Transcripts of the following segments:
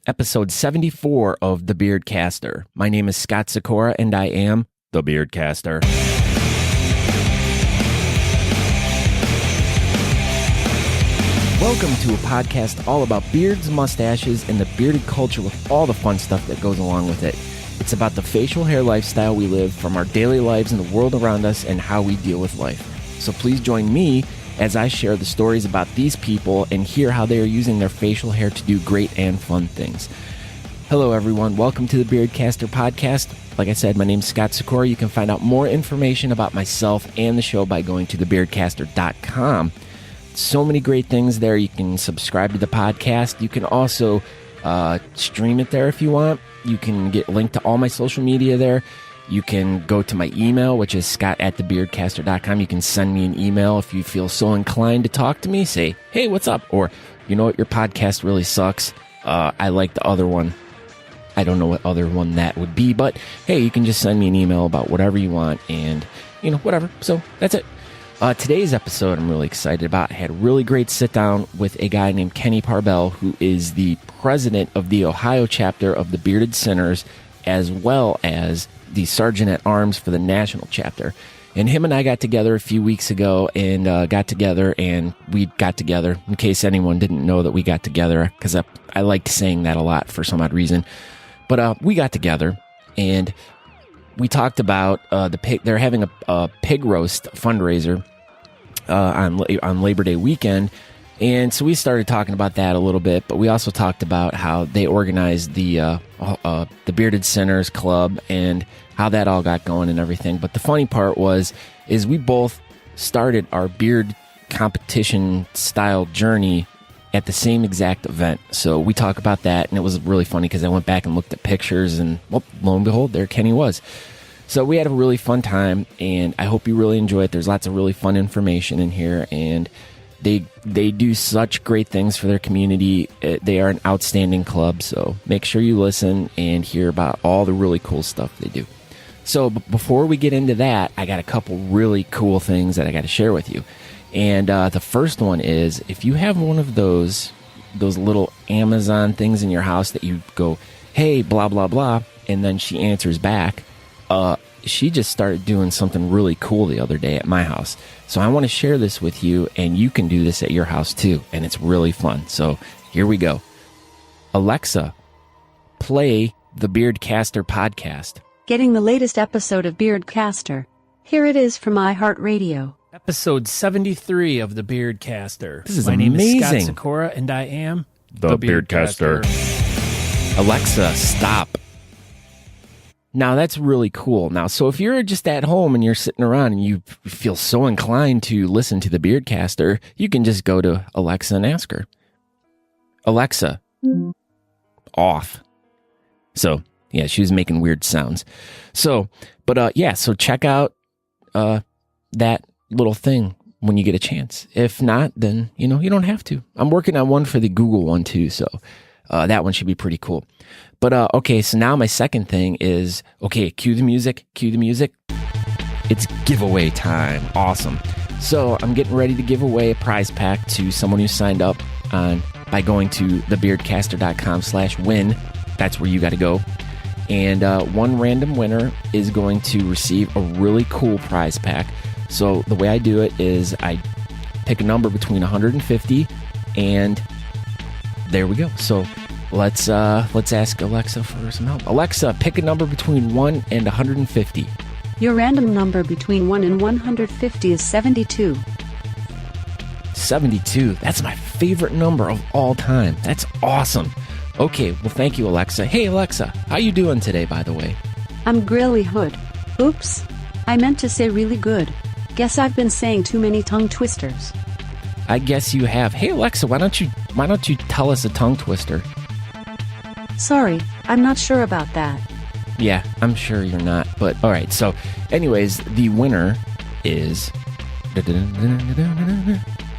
episode 74 of the Beardcaster. My name is Scott Sikora, and I am the Beardcaster. Welcome to a podcast all about beards, mustaches, and the bearded culture with all the fun stuff that goes along with it. It's about the facial hair lifestyle we live from our daily lives and the world around us and how we deal with life. So please join me as I share the stories about these people and hear how they are using their facial hair to do great and fun things. Hello everyone, welcome to the Beardcaster podcast. Like I said, my name is Scott Sikora. You can find out more information about myself and the show by going to thebeardcaster.com. So many great things there. You can subscribe to the podcast. You can also stream it there if you want. You can get linked to all my social media there. You can go to my email, which is scott@thebeardcaster.com. You can send me an email if you feel so inclined to talk to me. Say, hey, what's up? Or, you know what, your podcast really sucks. I like the other one. I don't know what other one that would be, but hey, you can just send me an email about whatever you want and, whatever. So that's it. Today's episode I'm really excited about. I had a really great sit down with a guy named Kenny Parbel, who is the president of the Ohio chapter of the Bearded Sinners, as well as the Sergeant at Arms for the national chapter. And him and I got together a few weeks ago and we got together, in case anyone didn't know that we got together, because I liked saying that a lot for some odd reason. But we got together and we talked about the pig. They're having a pig roast fundraiser on Labor Day weekend. And so we started talking about that a little bit, but we also talked about how they organized the Bearded Sinners Club and how that all got going and everything. But the funny part is we both started our beard competition style journey at the same exact event. So we talk about that, and it was really funny because I went back and looked at pictures, and well, lo and behold, there Kenny was. So we had a really fun time, and I hope you really enjoy it. There's lots of really fun information in here, and they do such great things for their community. They are an outstanding club, so make sure you listen and hear about all the really cool stuff they do. So before we get into that, I got a couple really cool things that I got to share with you. And the first one is, if you have one of those little Amazon things in your house that you go, hey, blah, blah, blah, and then she answers back, she just started doing something really cool the other day at my house. So I want to share this with you, and you can do this at your house too, and it's really fun. So here we go. Alexa, play the Beardcaster podcast. Getting the latest episode of Beardcaster. Here it is from iHeart Radio. Episode 73 of the Beardcaster. This is My amazing. name is Scott Sikora, and I am the Beardcaster. Alexa, stop. Now, that's really cool. Now, so if you're just at home and you're sitting around and you feel so inclined to listen to the Beardcaster, you can just go to Alexa and ask her, Alexa, off. So, yeah, she was making weird sounds. So, but so check out that little thing when you get a chance. If not, then, you don't have to. I'm working on one for the Google one too, so that one should be pretty cool. But, okay, so now my second thing is, okay, cue the music. It's giveaway time. Awesome. So I'm getting ready to give away a prize pack to someone who signed up by going to thebeardcaster.com/win. That's where you got to go. And one random winner is going to receive a really cool prize pack. So the way I do it is I pick a number between 150 and there we go. So let's ask Alexa for some help. Alexa, pick a number between 1 and 150. Your random number between 1 and 150 is 72. 72. That's my favorite number of all time. That's awesome. Okay, well, thank you, Alexa. Hey, Alexa, how you doing today, by the way? I'm Grilly Hood. Oops. I meant to say really good. Guess I've been saying too many tongue twisters. I guess you have. Hey, Alexa, why don't you tell us a tongue twister? Sorry, I'm not sure about that. Yeah, I'm sure you're not. But all right. So, anyways, the winner is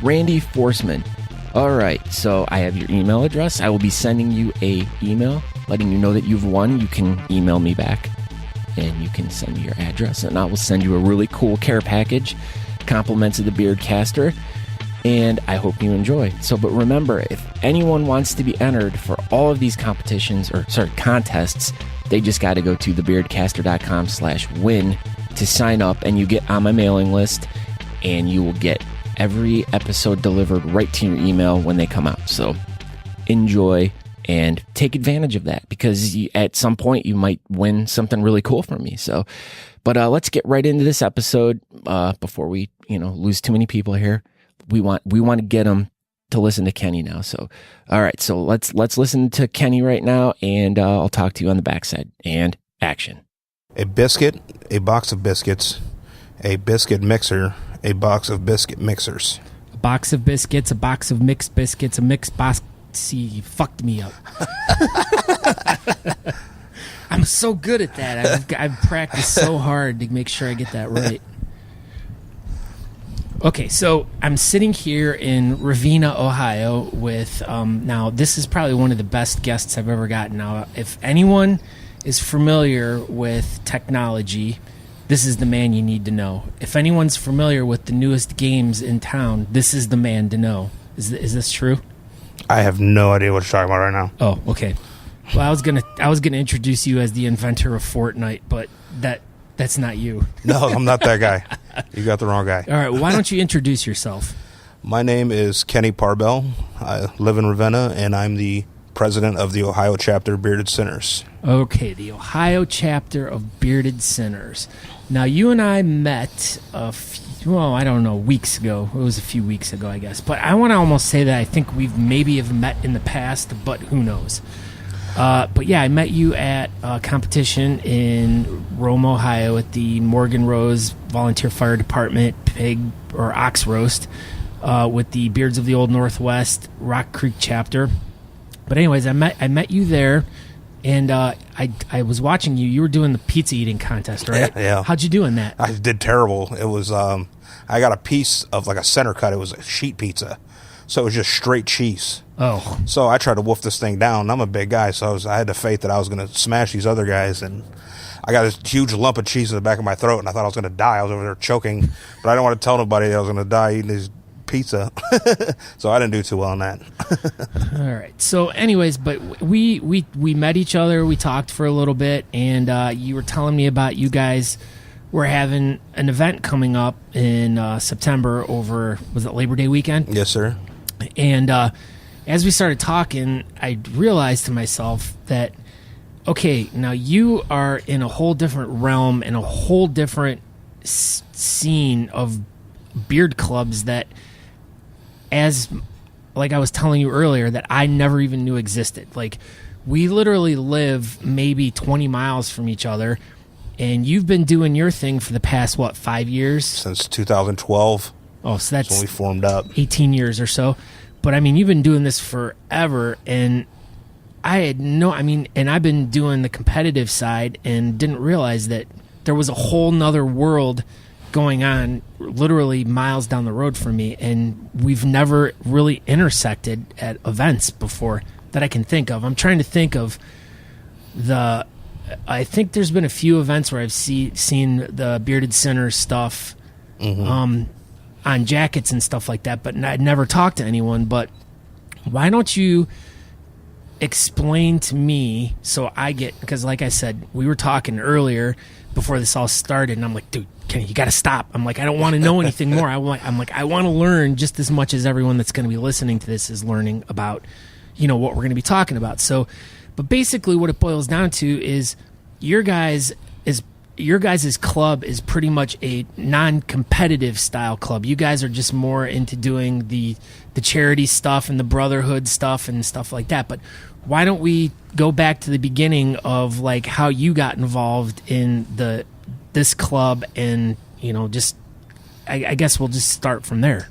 Randy Forsman. All right. So I have your email address. I will be sending you a email letting you know that you've won. You can email me back, and you can send me your address, and I will send you a really cool care package, compliments of the Beardcaster. and I hope you enjoy. So, but remember, if anyone wants to be entered for all of these contests, they just got to go to thebeardcaster.com/win to sign up, and you get on my mailing list, and you will get every episode delivered right to your email when they come out. So enjoy and take advantage of that, because at some point you might win something really cool from me. So, but let's get right into this episode before we lose too many people here. We want to get them to listen to Kenny now. So, all right, so let's listen to Kenny right now, and I'll talk to you on the backside. And action. A biscuit, a box of biscuits, a biscuit mixer, a box of biscuit mixers. A box of biscuits, a box of mixed biscuits, a mixed box. See, you fucked me up. I'm so good at that. I've practiced so hard to make sure I get that right. Okay, so I'm sitting here in Ravenna, Ohio with, now this is probably one of the best guests I've ever gotten. Now, if anyone is familiar with technology, this is the man you need to know. If anyone's familiar with the newest games in town, this is the man to know. Is this true? I have no idea what you're talking about right now. Oh, okay. Well, I was gonna introduce you as the inventor of Fortnite, but that's not you. No, I'm not that guy. You got the wrong guy. All right, well, why don't you introduce yourself? My name is Kenny Parbel. I live in Ravenna, and I'm the president of the Ohio chapter Bearded Sinners. Okay, the Ohio chapter of Bearded Sinners. Now, you and I met weeks ago. It was a few weeks ago, I guess. But I want to almost say that I think we've maybe have met in the past, but who knows? But yeah, I met you at a competition in Rome, Ohio at the Morgan Rose Volunteer Fire Department pig or ox roast with the Beards of the Old Northwest Rock Creek chapter. But anyways, I met you there, and I was watching you. You were doing the pizza eating contest, right? Yeah. How'd you do in that? I did terrible. It was I got a piece of like a center cut. It was a sheet pizza, so it was just straight cheese. Oh. So I tried to wolf this thing down. I'm a big guy, so I had the faith that I was going to smash these other guys, and I got this huge lump of cheese in the back of my throat, and I thought I was going to die. I was over there choking, but I didn't want to tell nobody that I was going to die eating this pizza. So I didn't do too well on that. All right. So anyways, but we met each other. We talked for a little bit, and you were telling me about you guys were having an event coming up in September over, was it Labor Day weekend? Yes, sir. And as we started talking, I realized to myself that, okay, now you are in a whole different realm and a whole different scene of beard clubs that, as like I was telling you earlier, that I never even knew existed. Like, we literally live maybe 20 miles from each other, and you've been doing your thing for the past, 5 years? Since 2012. Oh, so that's when we formed up. 18 years or so. But, I mean, you've been doing this forever, and I've been doing the competitive side and didn't realize that there was a whole nother world going on literally miles down the road from me, and we've never really intersected at events before that I can think of. I'm trying to think of I think there's been a few events where I've seen the Bearded Sinners stuff on jackets and stuff like that, but I'd never talked to anyone. But why don't you explain to me so I get, because like I said, we were talking earlier before this all started, and I'm like, dude, Kenny, you got to stop. I'm like, I don't want to know anything more. I want to learn just as much as everyone that's going to be listening to this is learning about, what we're going to be talking about. So, but basically what it boils down to is your guys' club is pretty much a non-competitive style club. You guys are just more into doing the charity stuff and the brotherhood stuff and stuff like that. But why don't we go back to the beginning of like how you got involved in this club, and just I guess we'll just start from there.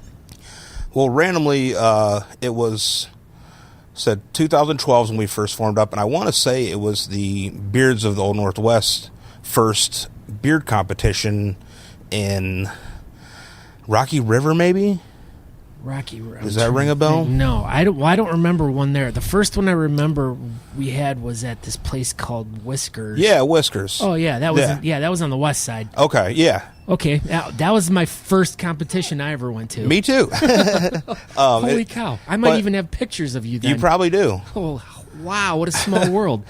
Well, randomly, it was said 2012 when we first formed up, and I want to say it was the Beards of the Old Northwest first beard competition in Rocky River, maybe. Rocky Road. Does that ring a bell? No, I don't. Well, I don't remember one there. The first one I remember we had was at this place called Whiskers. Yeah, Whiskers. Oh yeah, that was that was on the west side. Okay, yeah. Okay, that was my first competition I ever went to. Me too. Holy cow! I might even have pictures of you then. You probably do. Oh wow! What a small world.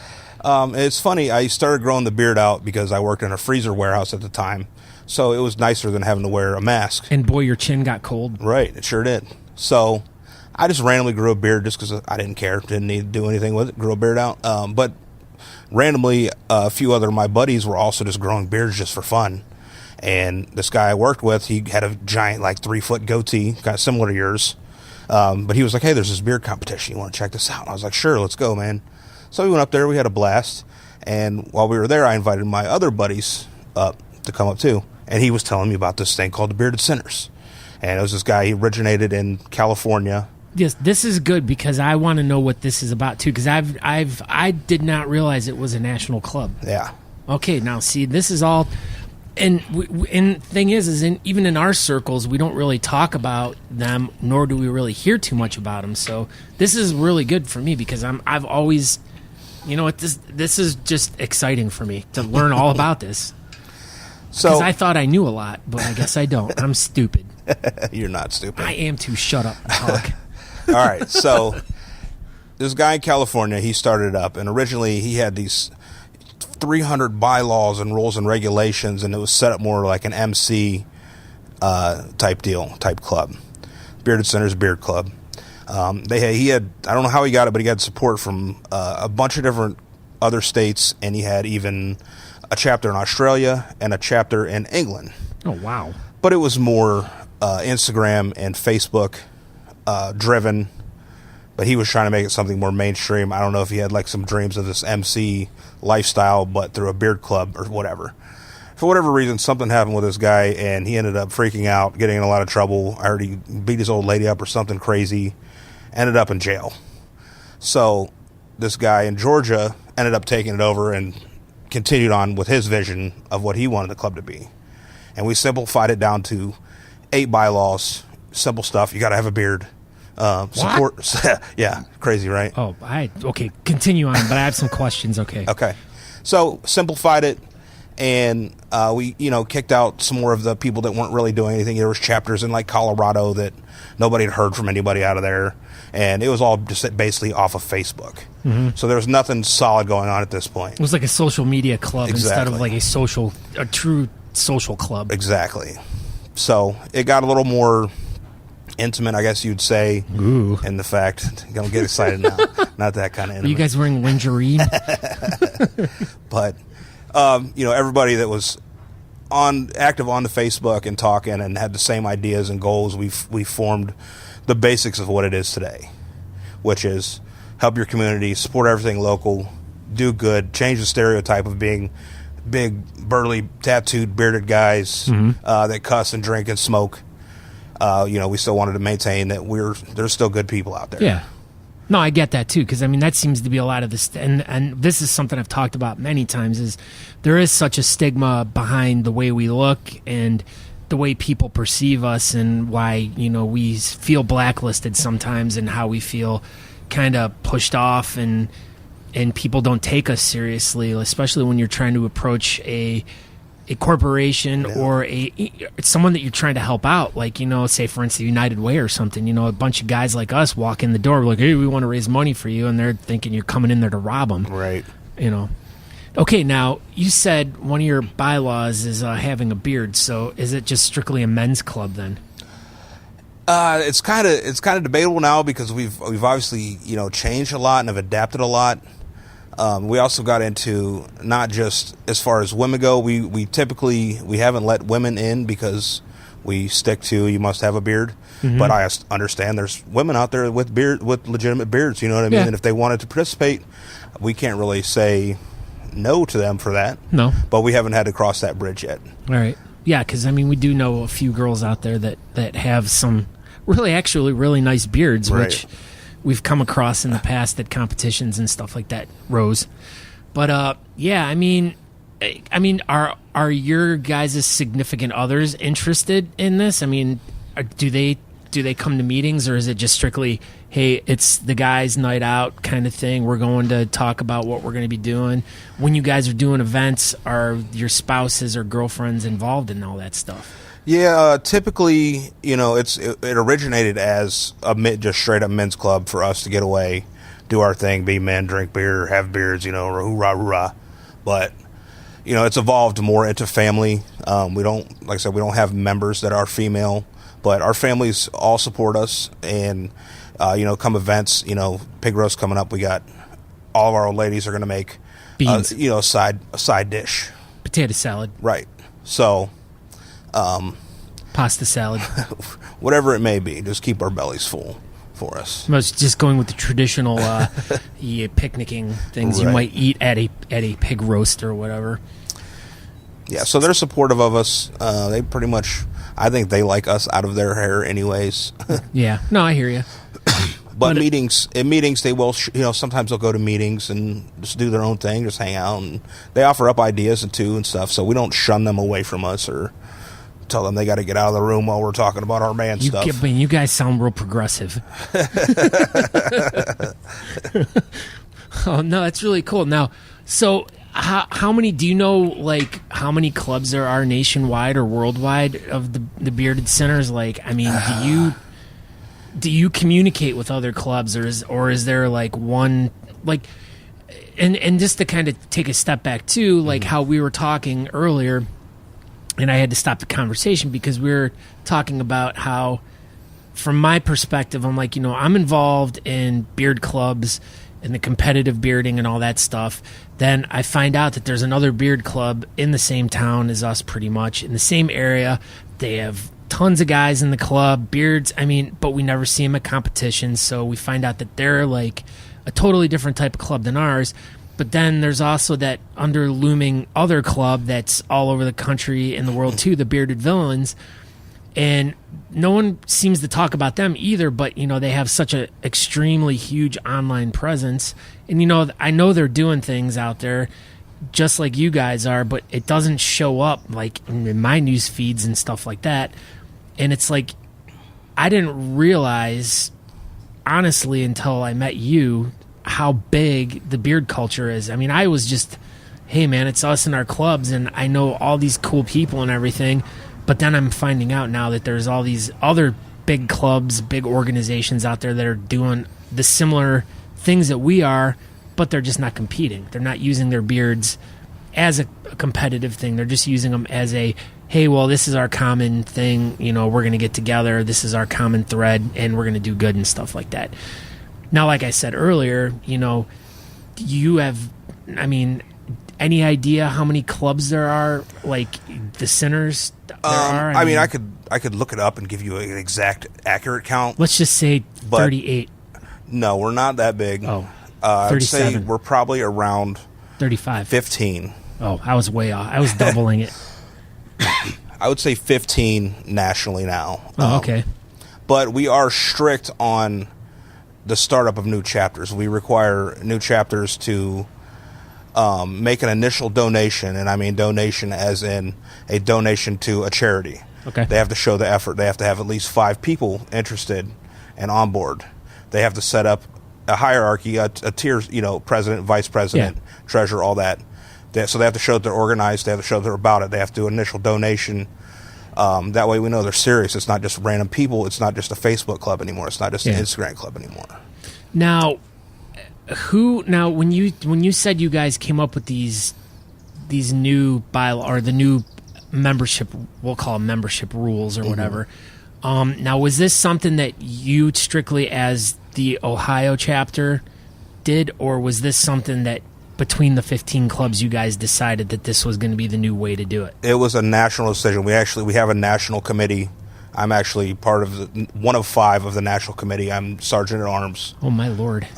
It's funny. I started growing the beard out because I worked in a freezer warehouse at the time. So it was nicer than having to wear a mask. And boy, your chin got cold. Right, it sure did. So I just randomly grew a beard just because I didn't care. Didn't need to do anything with it. Grew a beard out. But randomly, a few other of my buddies were also just growing beards just for fun. And this guy I worked with, he had a giant, like 3-foot goatee, kind of similar to yours. But he was like, hey, there's this beard competition. You want to check this out? And I was like, sure, let's go, man. So we went up there. We had a blast. And while we were there, I invited my other buddies up to come up too. And he was telling me about this thing called the Bearded Sinners. And it was this guy, he originated in California. Yes, this is good because I want to know what this is about too. Because I did not realize it was a national club. Yeah. Okay, now see, this is all, and thing is even in our circles, we don't really talk about them, nor do we really hear too much about them. So this is really good for me because I've always, you know what, this is just exciting for me to learn all about this. Because I thought I knew a lot, but I guess I don't. I'm stupid. You're not stupid. I am too. Shut up and talk. All right, so this guy in California, he started up, and originally he had these 300 bylaws and rules and regulations, and it was set up more like an MC type club. Bearded Sinners Beard Club. He had, I don't know how he got it, but he got support from a bunch of different other states, and he had even a chapter in Australia and a chapter in England. Oh, wow. But it was more Instagram and Facebook driven. But he was trying to make it something more mainstream. I don't know if he had like some dreams of this MC lifestyle, but through a beard club or whatever. For whatever reason, something happened with this guy, and he ended up freaking out, getting in a lot of trouble. I heard he beat his old lady up or something crazy. Ended up in jail. So this guy in Georgia ended up taking it over and continued on with his vision of what he wanted the club to be. And we simplified it down to 8 bylaws, simple stuff. You got to have a beard. Support. Yeah, crazy, right? Oh, okay, continue on, but I have some questions, okay. Okay. So simplified it, and we, kicked out some more of the people that weren't really doing anything. There was chapters in like Colorado that nobody had heard from anybody out of there, and it was all just basically off of Facebook. Mm-hmm. So there was nothing solid going on at this point. It was like a social media club instead of like a true social club. Exactly. So it got a little more intimate, I guess you'd say. Ooh. In the fact, don't get excited now. Not that kind of intimate. Are you guys wearing lingerie? But everybody that was active on the Facebook and talking and had the same ideas and goals, we formed the basics of what it is today, which is help your community, support everything local, do good, change the stereotype of being big, burly, tattooed, bearded guys that cuss and drink and smoke. We still wanted to maintain that there's still good people out there. Yeah. No, I get that too, because that seems to be a lot of this, and this is something I've talked about many times. Is there is such a stigma behind the way we look and the way people perceive us, and why we feel blacklisted sometimes, and how we feel kind of pushed off, and people don't take us seriously, especially when you're trying to approach a corporation or someone that you're trying to help out, like say for instance United Way or something. A bunch of guys like us walk in the door like, hey, we want to raise money for you, and they're thinking you're coming in there to rob them, right? Okay, now you said one of your bylaws is having a beard, so is it just strictly a men's club then? It's kind of debatable now, because we've obviously changed a lot and have adapted a lot. We also got into, not just as far as women go, we typically haven't let women in because we stick to you must have a beard. Mm-hmm. But I understand there's women out there with legitimate beards, you know what I mean? Yeah. And if they wanted to participate, we can't really say no to them for that. No. But we haven't had to cross that bridge yet. All right. Yeah, because we do know a few girls out there that have some really nice beards, right, which we've come across in the past at competitions and stuff like that, Rose. But are your guys' significant others interested in this? Do they do they come to meetings, or is it just strictly, hey, it's the guys' night out kind of thing? We're going to talk about what we're going to be doing. When you guys are doing events, are your spouses or girlfriends involved in all that stuff? Yeah, typically, it originated as just straight up men's club for us to get away, do our thing, be men, drink beer, have beers, hoorah, hoorah. But, it's evolved more into family. We don't, like I said, we don't have members that are female, but our families all support us. And, come events, pig roast coming up, we got all of our old ladies are going to make, beans, a side dish. Potato salad. Right. So... pasta salad. Whatever it may be, just keep our bellies full for us. I was just going with the traditional picnicking things you might eat at a pig roast or whatever. Yeah, so they're supportive of us. They pretty much, I think they like us out of their hair anyways. Yeah, no, I hear you. But in meetings, they will, sometimes they'll go to meetings and just do their own thing, just hang out. And they offer up ideas and stuff, so we don't shun them away from us or tell them they got to get out of the room while we're talking about our man stuff. You guys sound real progressive. Oh, no, that's really cool. Now, so how many, do you know, like, how many clubs there are nationwide or worldwide of the Bearded Centers? Like, I mean, do you communicate with other clubs, or is there like one, like, and just to kind of take a step back too, like how we were talking earlier, and I had to stop the conversation because we were talking about how, from my perspective, I'm like, I'm involved in beard clubs and the competitive bearding and all that stuff. Then I find out that there's another beard club in the same town as us, pretty much in the same area. They have tons of guys in the club, beards, but we never see them at competitions, so we find out that they're like a totally different type of club than ours. But then there's also that under-looming other club that's all over the country and the world too, the Bearded Villains, and no one seems to talk about them either, but they have such an extremely huge online presence, and I know they're doing things out there just like you guys are, but it doesn't show up like in my news feeds and stuff like that. And it's like, I didn't realize, honestly, until I met you, how big the beard culture is. I mean, I was just, hey, man, it's us in our clubs, and I know all these cool people and everything. But then I'm finding out now that there's all these other big clubs, big organizations out there that are doing the similar things that we are, but they're just not competing. They're not using their beards as a competitive thing. They're just using them as a, hey, well, this is our common thing. We're going to get together. This is our common thread, and we're going to do good and stuff like that. Now, like I said earlier, you have, any idea how many clubs there are, like the centers there are? I could look it up and give you an exact, accurate count. Let's just say 38. No, we're not that big. Oh, I'd say we're probably around 35. 15. Oh, I was way off. I was doubling it. I would say 15 nationally now. Oh, okay. But we are strict on the startup of new chapters. We require new chapters to make an initial donation, and I mean donation as in a donation to a charity. Okay. They have to show the effort. They have to have at least 5 people interested and on board. They have to set up a hierarchy, a tier, president, vice president, treasurer, all that. So they have to show that they're organized. They have to show they're about it. They have to do an initial donation. That way we know they're serious. It's not just random people. It's not just a Facebook club anymore. It's not just an Instagram club anymore. Now, when you said you guys came up with these new bylaw or the new membership, we'll call them membership rules or whatever. Now, was this something that you strictly as the Ohio chapter did, or was this something that between the 15 clubs you guys decided that this was going to be the new way to do it? It was a national decision. We have a national committee. I'm actually part of one of 5 of the national committee. I'm sergeant at arms. Oh my Lord.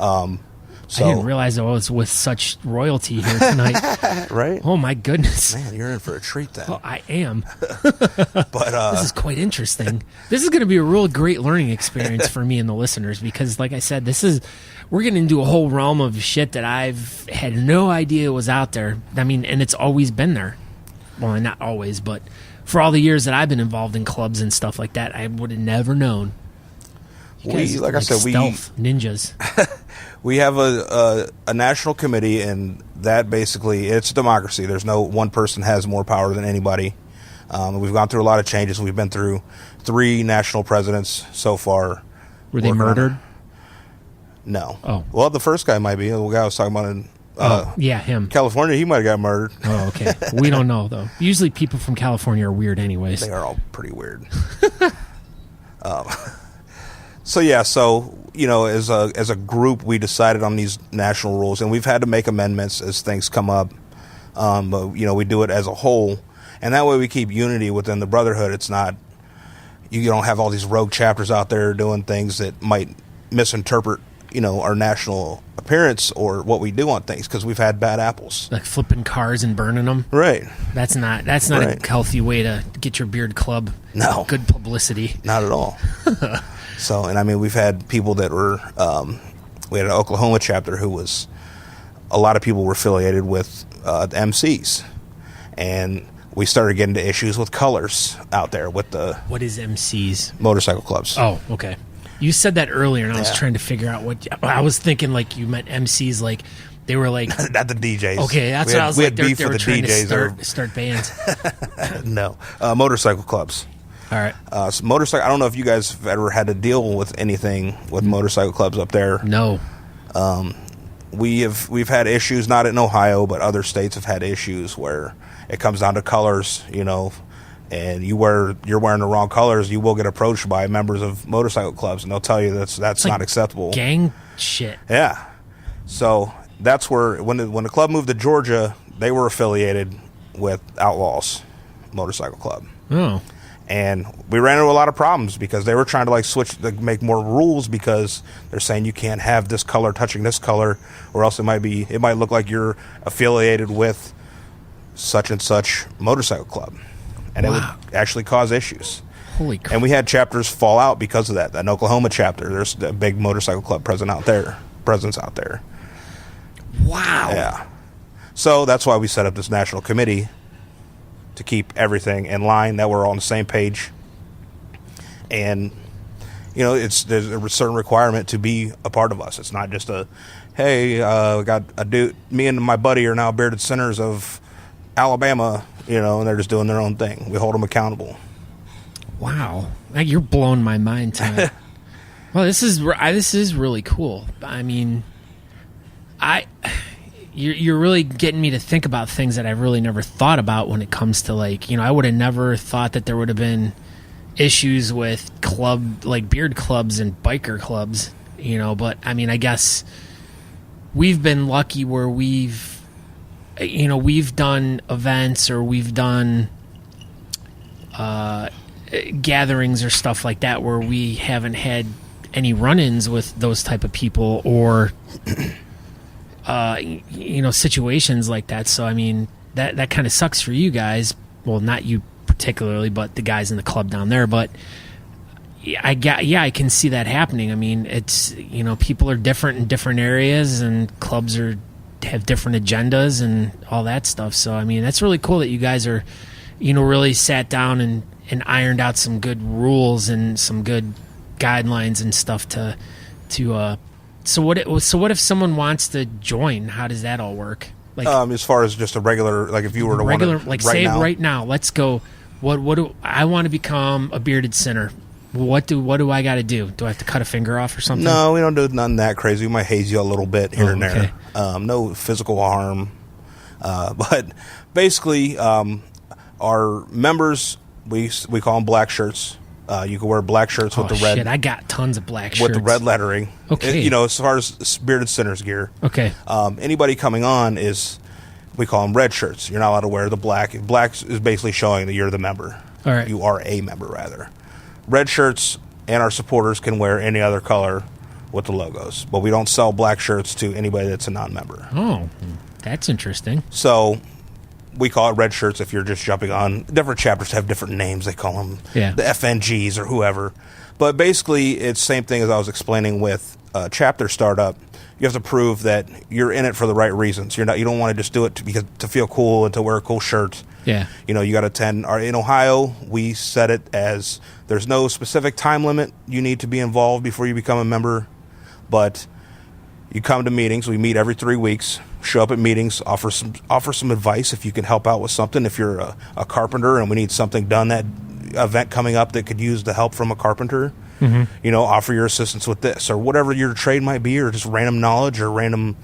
So, I didn't realize I was with such royalty here tonight. Right? Oh my goodness. Man, you're in for a treat then. Oh, I am. But this is quite interesting. This is going to be a real great learning experience for me and the listeners because, like I said, we're getting into a whole realm of shit that I've had no idea was out there. I mean, and it's always been there. Well, not always, but for all the years that I've been involved in clubs and stuff like that, I would have never known. guys like I said, stealth ninjas. we have a national committee, and that basically, it's democracy. There's no one person has more power than anybody. We've gone through a lot of changes. We've been through 3 national presidents so far. Were they murdered? No. Oh. Well, the first guy might be. The guy I was talking about in yeah, him. California, he might have got murdered. Oh, okay. We don't know, though. Usually people from California are weird anyways. They are all pretty weird. So, as a group, we decided on these national rules, and we've had to make amendments as things come up. But, we do it as a whole, and that way we keep unity within the brotherhood. It's not, you don't have all these rogue chapters out there doing things that might misinterpret, our national appearance or what we do on things, because we've had bad apples. Like flipping cars and burning them? Right. That's not Right. a healthy way to get your beard club good publicity. Not at all. So, and we've had people that were, we had an Oklahoma chapter who was, a lot of people were affiliated with the MCs. And we started getting to issues with colors out there with the... What is MCs? Motorcycle clubs. Oh, okay. You said that earlier, and I was trying to figure out what... I was thinking like you meant MCs, like they were like... Not the DJs. Okay, that's what I was like. They were trying DJs to start bands. No. Motorcycle clubs. All right. So motorcycle. I don't know if you guys have ever had to deal with anything with motorcycle clubs up there. No. We've had issues, not in Ohio, but other states have had issues where it comes down to colors, and you're wearing the wrong colors, you will get approached by members of motorcycle clubs, and they'll tell you that's like not acceptable. Gang shit. Yeah. So that's where when the club moved to Georgia, they were affiliated with Outlaws Motorcycle Club. Oh. And we ran into a lot of problems because they were trying to switch, make more rules, because they're saying you can't have this color touching this color, or else it might look like you're affiliated with such and such motorcycle club, and it would actually cause issues. Holy crap. And we had chapters fall out because of that. An Oklahoma chapter, there's a big motorcycle club presence out there. Wow. Yeah. So that's why we set up this national committee to keep everything in line, that we're all on the same page. And, there's a certain requirement to be a part of us. It's not just hey, we got a dude, me and my buddy are now bearded sinners of Alabama, and they're just doing their own thing. We hold them accountable. Wow. You're blowing my mind tonight. Well, this is really cool. You're really getting me to think about things that I've really never thought about when it comes to I would have never thought that there would have been issues with beard clubs and biker clubs, but I guess we've been lucky where we've done events, or we've done gatherings or stuff like that where we haven't had any run-ins with those type of people, or situations like that. So that kind of sucks for you guys. Well, not you particularly, but the guys in the club down there. But I can see that happening. It's people are different in different areas, and clubs have different agendas and all that stuff. So that's really cool that you guys are really sat down and ironed out some good rules and some good guidelines and stuff to so what if someone wants to join? How does that all work? As far as just a regular, if you were to right now, let's go. What do I want to become a bearded sinner? What do I got to do? Do I have to cut a finger off or something? No, we don't do nothing that crazy. We might haze you a little bit here and there. No physical harm. But basically, our members, we call them black shirts. You can wear black shirts with the red. Shit, I got tons of black shirts with the red lettering. Okay, as far as bearded sinners gear. Okay. Anybody coming on we call them red shirts. You're not allowed to wear the black. Black is basically showing that you're the member. All right. You are a member, rather. Red shirts and our supporters can wear any other color with the logos, but we don't sell black shirts to anybody that's a non-member. Oh, that's interesting. So we call it red shirts if you're just jumping on. Different chapters have different names. They call them the FNGs or whoever. But basically, it's the same thing as I was explaining with chapter startup. You have to prove that you're in it for the right reasons. You don't want to just do it to feel cool and to wear a cool shirt. Yeah. You got to attend. In Ohio, we set it as there's no specific time limit you need to be involved before you become a member, but you come to meetings. We meet every 3 weeks. Show up at meetings, offer some advice if you can help out with something. If you're a carpenter and we need something done, that event coming up that could use the help from a carpenter, offer your assistance with this or whatever your trade might be, or just random knowledge or random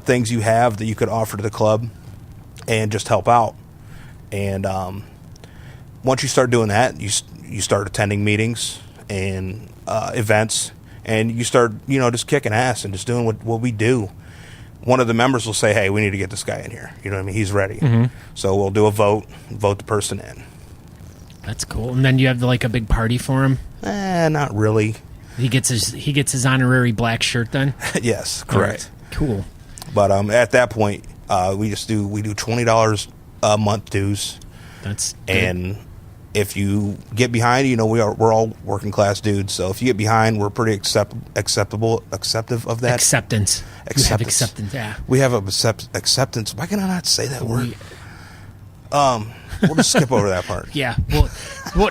things you have that you could offer to the club and just help out. And once you start doing that, you start attending meetings and events, and you start just kicking ass and just doing what we do. One of the members will say, "Hey, we need to get this guy in here. You know what I mean? He's ready." So we'll do a vote the person in. That's cool. And then you have a big party for him? Not really. He gets his honorary black shirt then? Yes, correct. Right. Cool. But at that point, we do $20 a month dues. That's good. And if you get behind, we're all working class dudes. So if you get behind, we're pretty acceptive of that. Acceptance. You have acceptance. Yeah. We have acceptance. Why can I not say that word? We'll just skip over that part. Yeah. Well,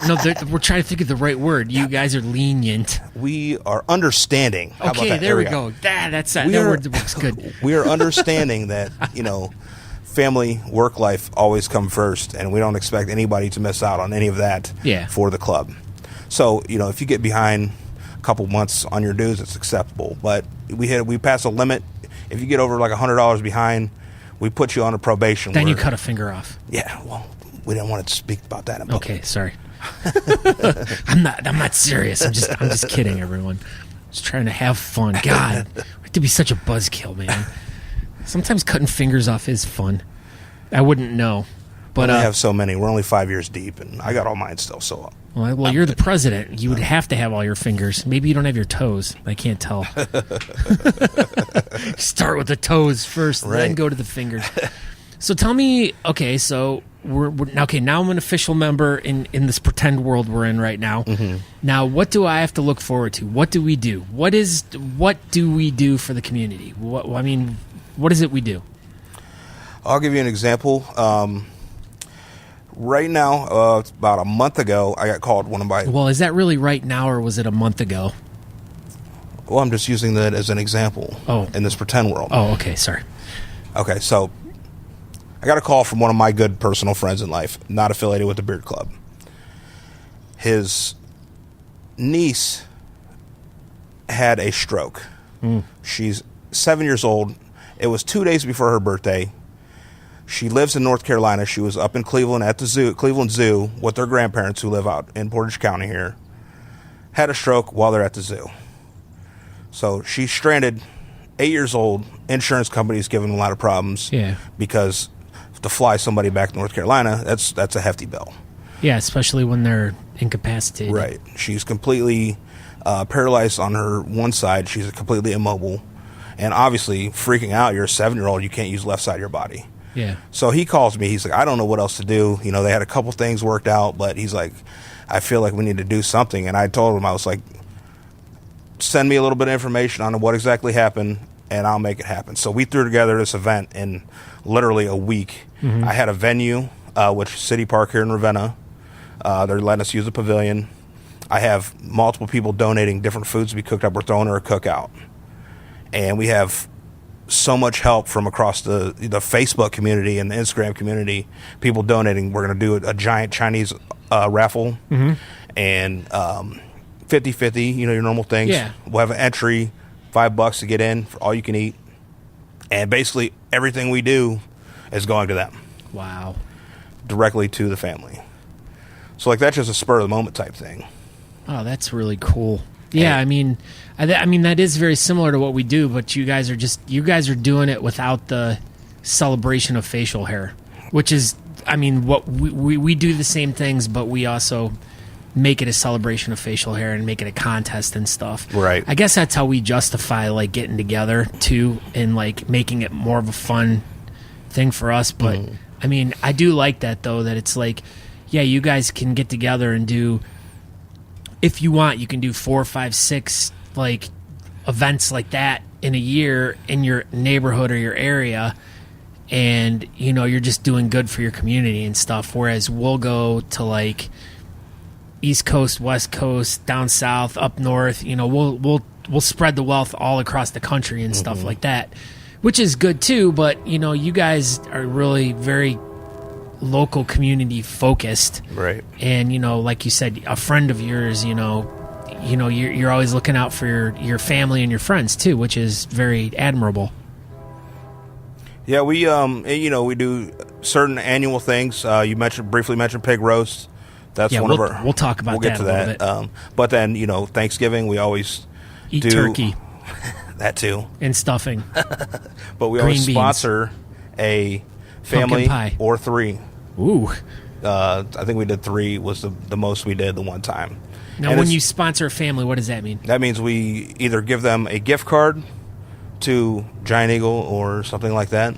no, we're trying to think of the right word. You guys are lenient. We are understanding. How about Okay, that? there we go. That word works good. We are understanding that, family, work life always come first, and we don't expect anybody to miss out on any of that for the club. So, if you get behind a couple months on your dues, it's acceptable. But we pass a limit. If you get over $100 behind, we put you on a probation. Then you cut a finger off. Yeah, well, we didn't want to speak about that in public. Okay, sorry. I'm not serious. I'm just kidding, everyone. Just trying to have fun. God, we have to be such a buzzkill, man. Sometimes cutting fingers off is fun. I wouldn't know, but we have so many. We're only 5 years deep, and I got all mine still. So, well, you're the president. You would have to have all your fingers. Maybe you don't have your toes. I can't tell. Start with the toes first, then go to the fingers. So tell me, okay, so we're now I'm an official member in this pretend world we're in right now. Now, what do I have to look forward to? What do we do? What do we do for the community? What is it we do? I'll give you an example. Right now, about a month ago, I got called one of my... Well, is that really right now, or was it a month ago? Well, I'm just using that as an example in this pretend world. Oh, okay, sorry. Okay, so I got a call from one of my good personal friends in life, not affiliated with the Beard Club. His niece had a stroke. She's 7 years old. It was 2 days before her birthday. She lives in North Carolina. She was up in Cleveland at the zoo, Cleveland Zoo, with their grandparents who live out in Portage County here. Had a stroke while they're at the zoo. So she's stranded, 8 years old. Insurance company's giving a lot of problems. Yeah. Because to fly somebody back to North Carolina, that's a hefty bill. Yeah, especially when they're incapacitated. Right. She's completely paralyzed on her one side. She's completely immobile. And obviously, freaking out, you're a 7-year-old, you can't use left side of your body. Yeah. So he calls me. He's like, I don't know what else to do. They had a couple things worked out, but he's like, I feel like we need to do something. And I told him, I was like, send me a little bit of information on what exactly happened, and I'll make it happen. So we threw together this event in literally a week. I had a venue, which City Park here in Ravenna. They're letting us use the pavilion. I have multiple people donating different foods to be cooked up. We're throwing her a cookout. And we have so much help from across the Facebook community and the Instagram community, people donating. We're going to do a giant Chinese raffle and 50-50, your normal things. Yeah. We'll have an entry, $5 to get in for all you can eat. And basically everything we do is going to them. Wow. Directly to the family. So that's just a spur of the moment type thing. Oh, that's really cool. Yeah, I mean that is very similar to what we do, but you guys are doing it without the celebration of facial hair, which is, what we do the same things, but we also make it a celebration of facial hair and make it a contest and stuff. Right. I guess that's how we justify getting together too, and making it more of a fun thing for us. But I do like that though, that it's you guys can get together and do. If you want, you can do 4, 5, 6 events like that in a year in your neighborhood or your area and you're just doing good for your community and stuff. Whereas we'll go to like East Coast, West Coast, down south, up north. We'll spread the wealth all across the country and stuff like that, which is good too. But you guys are really very local community focused, right? And like you said, a friend of yours, you're always looking out for your family and your friends too, which is very admirable. Yeah, we we do certain annual things. You briefly mentioned pig roast. That's one of our. We'll talk about that. We'll get to that. But then Thanksgiving we always eat do turkey. That too. And stuffing. But we always sponsor a family or 3. Ooh. I think we did 3 was the most we did the one time. Now, when you sponsor a family, what does that mean? That means we either give them a gift card to Giant Eagle or something like that.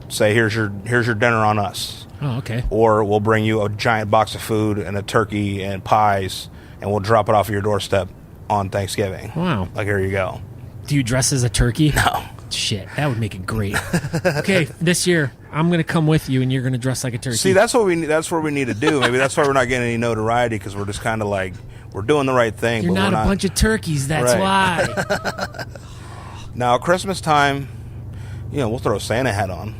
Say, here's your dinner on us. Oh, okay. Or we'll bring you a giant box of food and a turkey and pies, and we'll drop it off at your doorstep on Thanksgiving. Wow. Like, here you go. Do you dress as a turkey? No. Shit, that would make it great. Okay, this year I'm going to come with you, and you're going to dress like a turkey. See, that's what we need to do. Maybe that's why we're not getting any notoriety, because we're just kind of like, we're doing the right thing. You're but not we're a bunch of turkeys. That's why. Now, Christmas time, we'll throw a Santa hat on.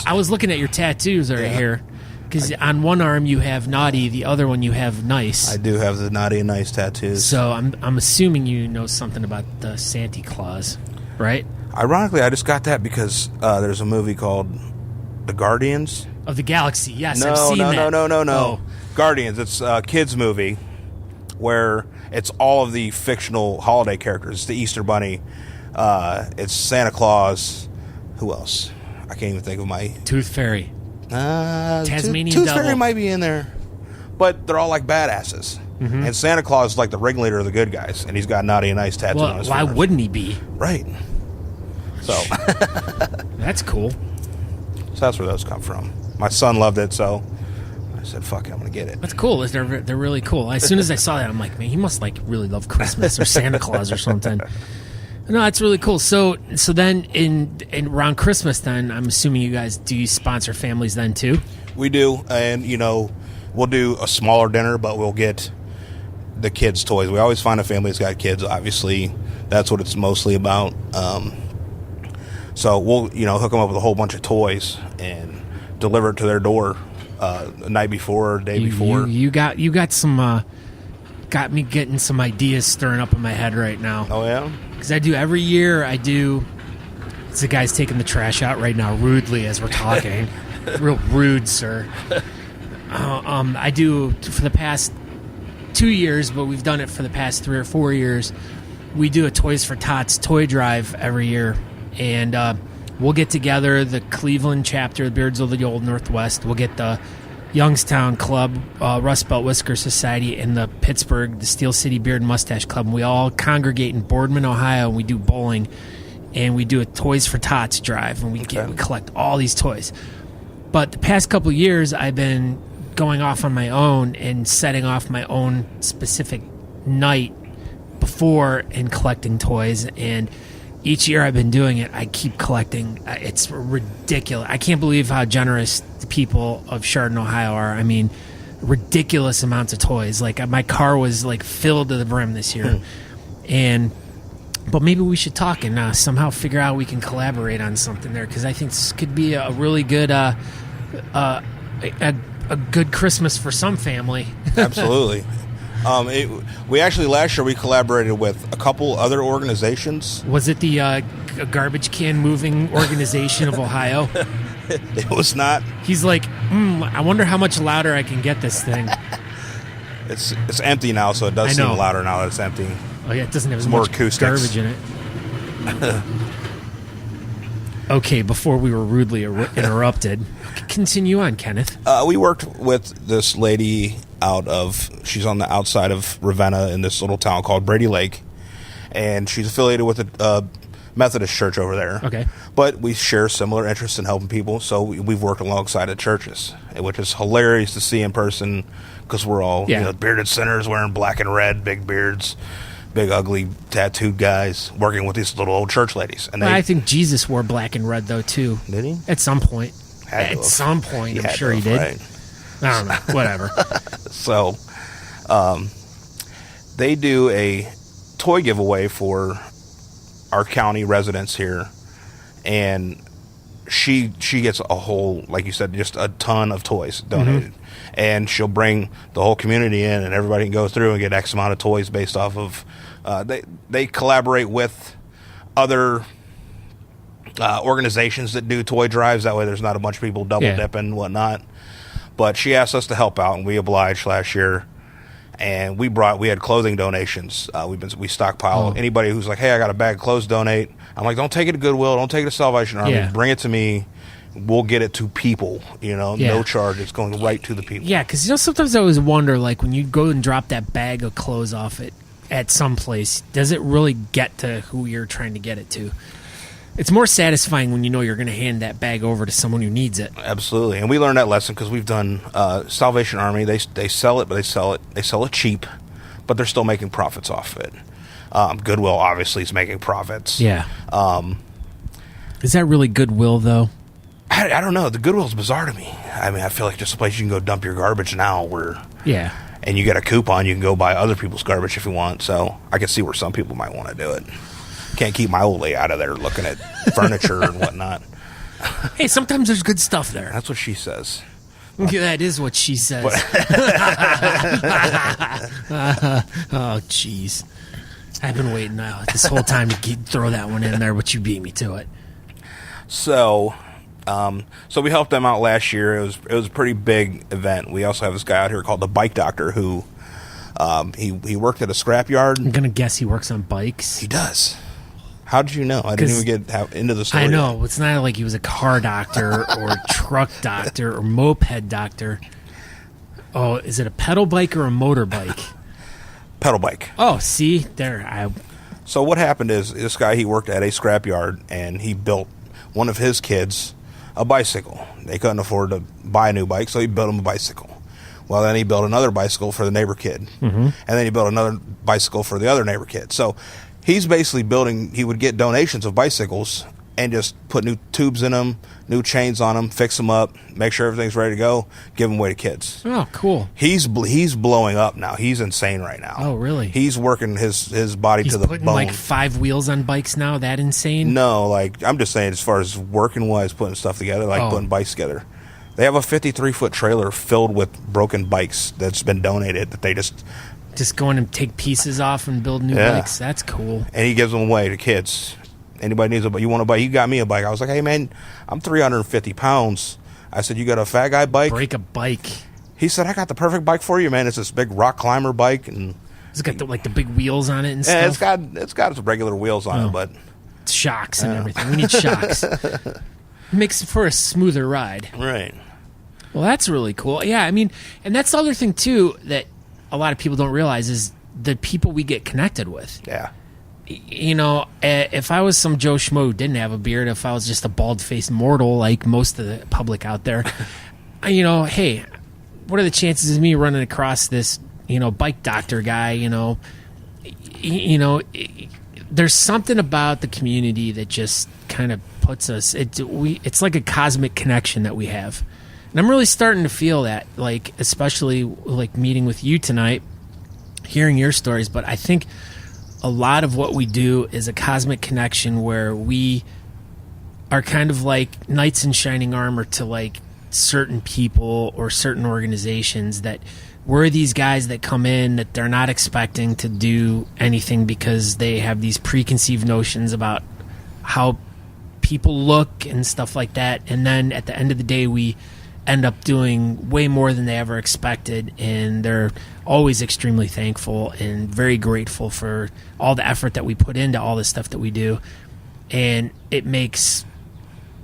I was looking at your tattoos right here, because on one arm you have naughty, the other one you have nice. I do have the naughty and nice tattoos. So I'm assuming you know something about the Santa Claus, right? Ironically, I just got that because there's a movie called The Guardians of the Galaxy. Yes, I've seen that. No. Oh. Guardians. It's a kids movie where it's all of the fictional holiday characters. It's the Easter Bunny. It's Santa Claus. Who else? I can't even think of my... Tooth Fairy. Tasmanian Tooth Devil. Fairy might be in there. But they're all like badasses. Mm-hmm. And Santa Claus is like the ringleader of the good guys. And he's got naughty and nice tattoos on his why fingers. wouldn't he be? Right. So... That's cool. So that's where those come from. My son loved it, so I said, fuck it, I'm going to get it. That's cool. They're really cool. As soon as I saw that, I'm like, man, he must really love Christmas or Santa Claus or something. No, that's really cool. So then in around Christmas, then I'm assuming do you sponsor families then too? We do, and we'll do a smaller dinner, but we'll get the kids' toys. We always find a family that's got kids. Obviously, that's what it's mostly about. So we'll hook them up with a whole bunch of toys and deliver it to their door the night before or day before. You got some got me getting some ideas stirring up in my head right now. Oh yeah. Because every year. It's the guy's taking the trash out right now rudely as we're talking. Real rude, sir. I do for the past 2 years, but we've done it for the past 3 or 4 years. We do a Toys for Tots toy drive every year, and we'll get together the Cleveland chapter, the Beards of the Old Northwest. We'll get the Youngstown Club, Rust Belt Whisker Society, and the Pittsburgh, the Steel City Beard and Mustache Club. And we all congregate in Boardman, Ohio, and we do bowling, and we do a Toys for Tots drive, and we collect all these toys. But the past couple of years, I've been going off on my own and setting off my own specific night before and collecting toys. And each year I've been doing it, I keep collecting. It's ridiculous. I can't believe how generous the people of Chardon, Ohio are. I mean, ridiculous amounts of toys. Like, my car was like filled to the brim this year. But maybe we should talk and somehow figure out we can collaborate on something there, because I think this could be a really good a good Christmas for some family. Absolutely. We actually last year we collaborated with a couple other organizations. Was it the garbage can moving organization of Ohio? It was not. He's like, I wonder how much louder I can get this thing. It's empty now, so it does seem louder now that it's empty. Oh yeah, it doesn't have as more much acoustics. Garbage in it. Okay, before we were rudely interrupted, continue on, Kenneth. We worked with this lady she's on the outside of Ravenna in this little town called Brady Lake, and she's affiliated with a Methodist church over there. Okay. But we share similar interests in helping people, so we've worked alongside the churches, which is hilarious to see in person, because we're all bearded sinners wearing black and red, big beards. big, ugly, tattooed guys working with these little old church ladies. And I think Jesus wore black and red, though, too. Did he? At some point. At some point, I'm sure he did. Right. I don't know. Whatever. So, they do a toy giveaway for our county residents here, and she gets a whole, like you said, just a ton of toys donated. And she'll bring the whole community in, and everybody can go through and get X amount of toys based off of. They collaborate with other organizations that do toy drives. That way, there's not a bunch of people double dipping and whatnot. But she asked us to help out, and we obliged last year. And we had clothing donations. We stockpile anybody who's like, hey, I got a bag of clothes, donate. I'm like, don't take it to Goodwill, don't take it to Salvation Army, bring it to me. We'll get it to people, no charge. It's going right to the people. Yeah, because sometimes I always wonder, like, when you go and drop that bag of clothes off at some place, does it really get to who you're trying to get it to? It's more satisfying when you know you're going to hand that bag over to someone who needs it. Absolutely, and we learned that lesson because we've done Salvation Army. They sell it, but they sell it cheap, but they're still making profits off of it. Goodwill obviously is making profits. Yeah. Is that really Goodwill though? I don't know. The Goodwill's bizarre to me. I mean, I feel like just a place you can go dump your garbage now. And you get a coupon, you can go buy other people's garbage if you want. So I can see where some people might want to do it. Can't keep my old lady out of there looking at furniture and whatnot. Hey, sometimes there's good stuff there. That's what she says. That is what she says. Oh, jeez. I've been waiting this whole time to throw that one in there, but you beat me to it. So we helped them out last year. It was a pretty big event. We also have this guy out here called the Bike Doctor who he worked at a scrapyard. I'm gonna guess he works on bikes. He does. How did you know? I didn't even get into the story. I know. It's not like he was a car doctor or a truck doctor or moped doctor. Oh, is it a pedal bike or a motorbike? Pedal bike. Oh, see? There. So what happened is this guy, he worked at a scrapyard, and he built one of his kids a bicycle. They couldn't afford to buy a new bike, so he built him a bicycle. Well, then he built another bicycle for the neighbor kid. And then he built another bicycle for the other neighbor kid. So he's basically he would get donations of bicycles and just put new tubes in them, new chains on them, fix them up, make sure everything's ready to go, give them away to kids. Oh, cool. He's blowing up now. He's insane right now. Oh, really? He's working his body to the bone. He's putting like 5 wheels on bikes now? That insane? No, like I'm just saying as far as working-wise, putting stuff together, putting bikes together. They have a 53-foot trailer filled with broken bikes that's been donated that they just go in and take pieces off and build new bikes. That's cool. And he gives them away to kids. Anybody needs a bike? You want a bike? You got me a bike. I was like, hey, man, I'm 350 pounds. I said, you got a fat guy bike? Break a bike. He said, I got the perfect bike for you, man. It's this big rock climber bike. And it's got the big wheels on it and stuff? Yeah, it's got its regular wheels on it, but shocks and everything. We need shocks. It makes it for a smoother ride. Right. Well, that's really cool. Yeah, I mean, and that's the other thing, too, that a lot of people don't realize is the people we get connected with. Yeah. If I was some Joe Schmo who didn't have a beard, if I was just a bald-faced mortal like most of the public out there, hey, what are the chances of me running across this, bike doctor guy, there's something about the community that just kind of puts us, it's like a cosmic connection that we have. And I'm really starting to feel that, like, especially like meeting with you tonight, hearing your stories, but I think a lot of what we do is a cosmic connection where we are kind of like knights in shining armor to like certain people or certain organizations, that we're these guys that come in that they're not expecting to do anything because they have these preconceived notions about how people look and stuff like that. And then at the end of the day, we end up doing way more than they ever expected, and they're always extremely thankful and very grateful for all the effort that we put into all the stuff that we do. And it makes,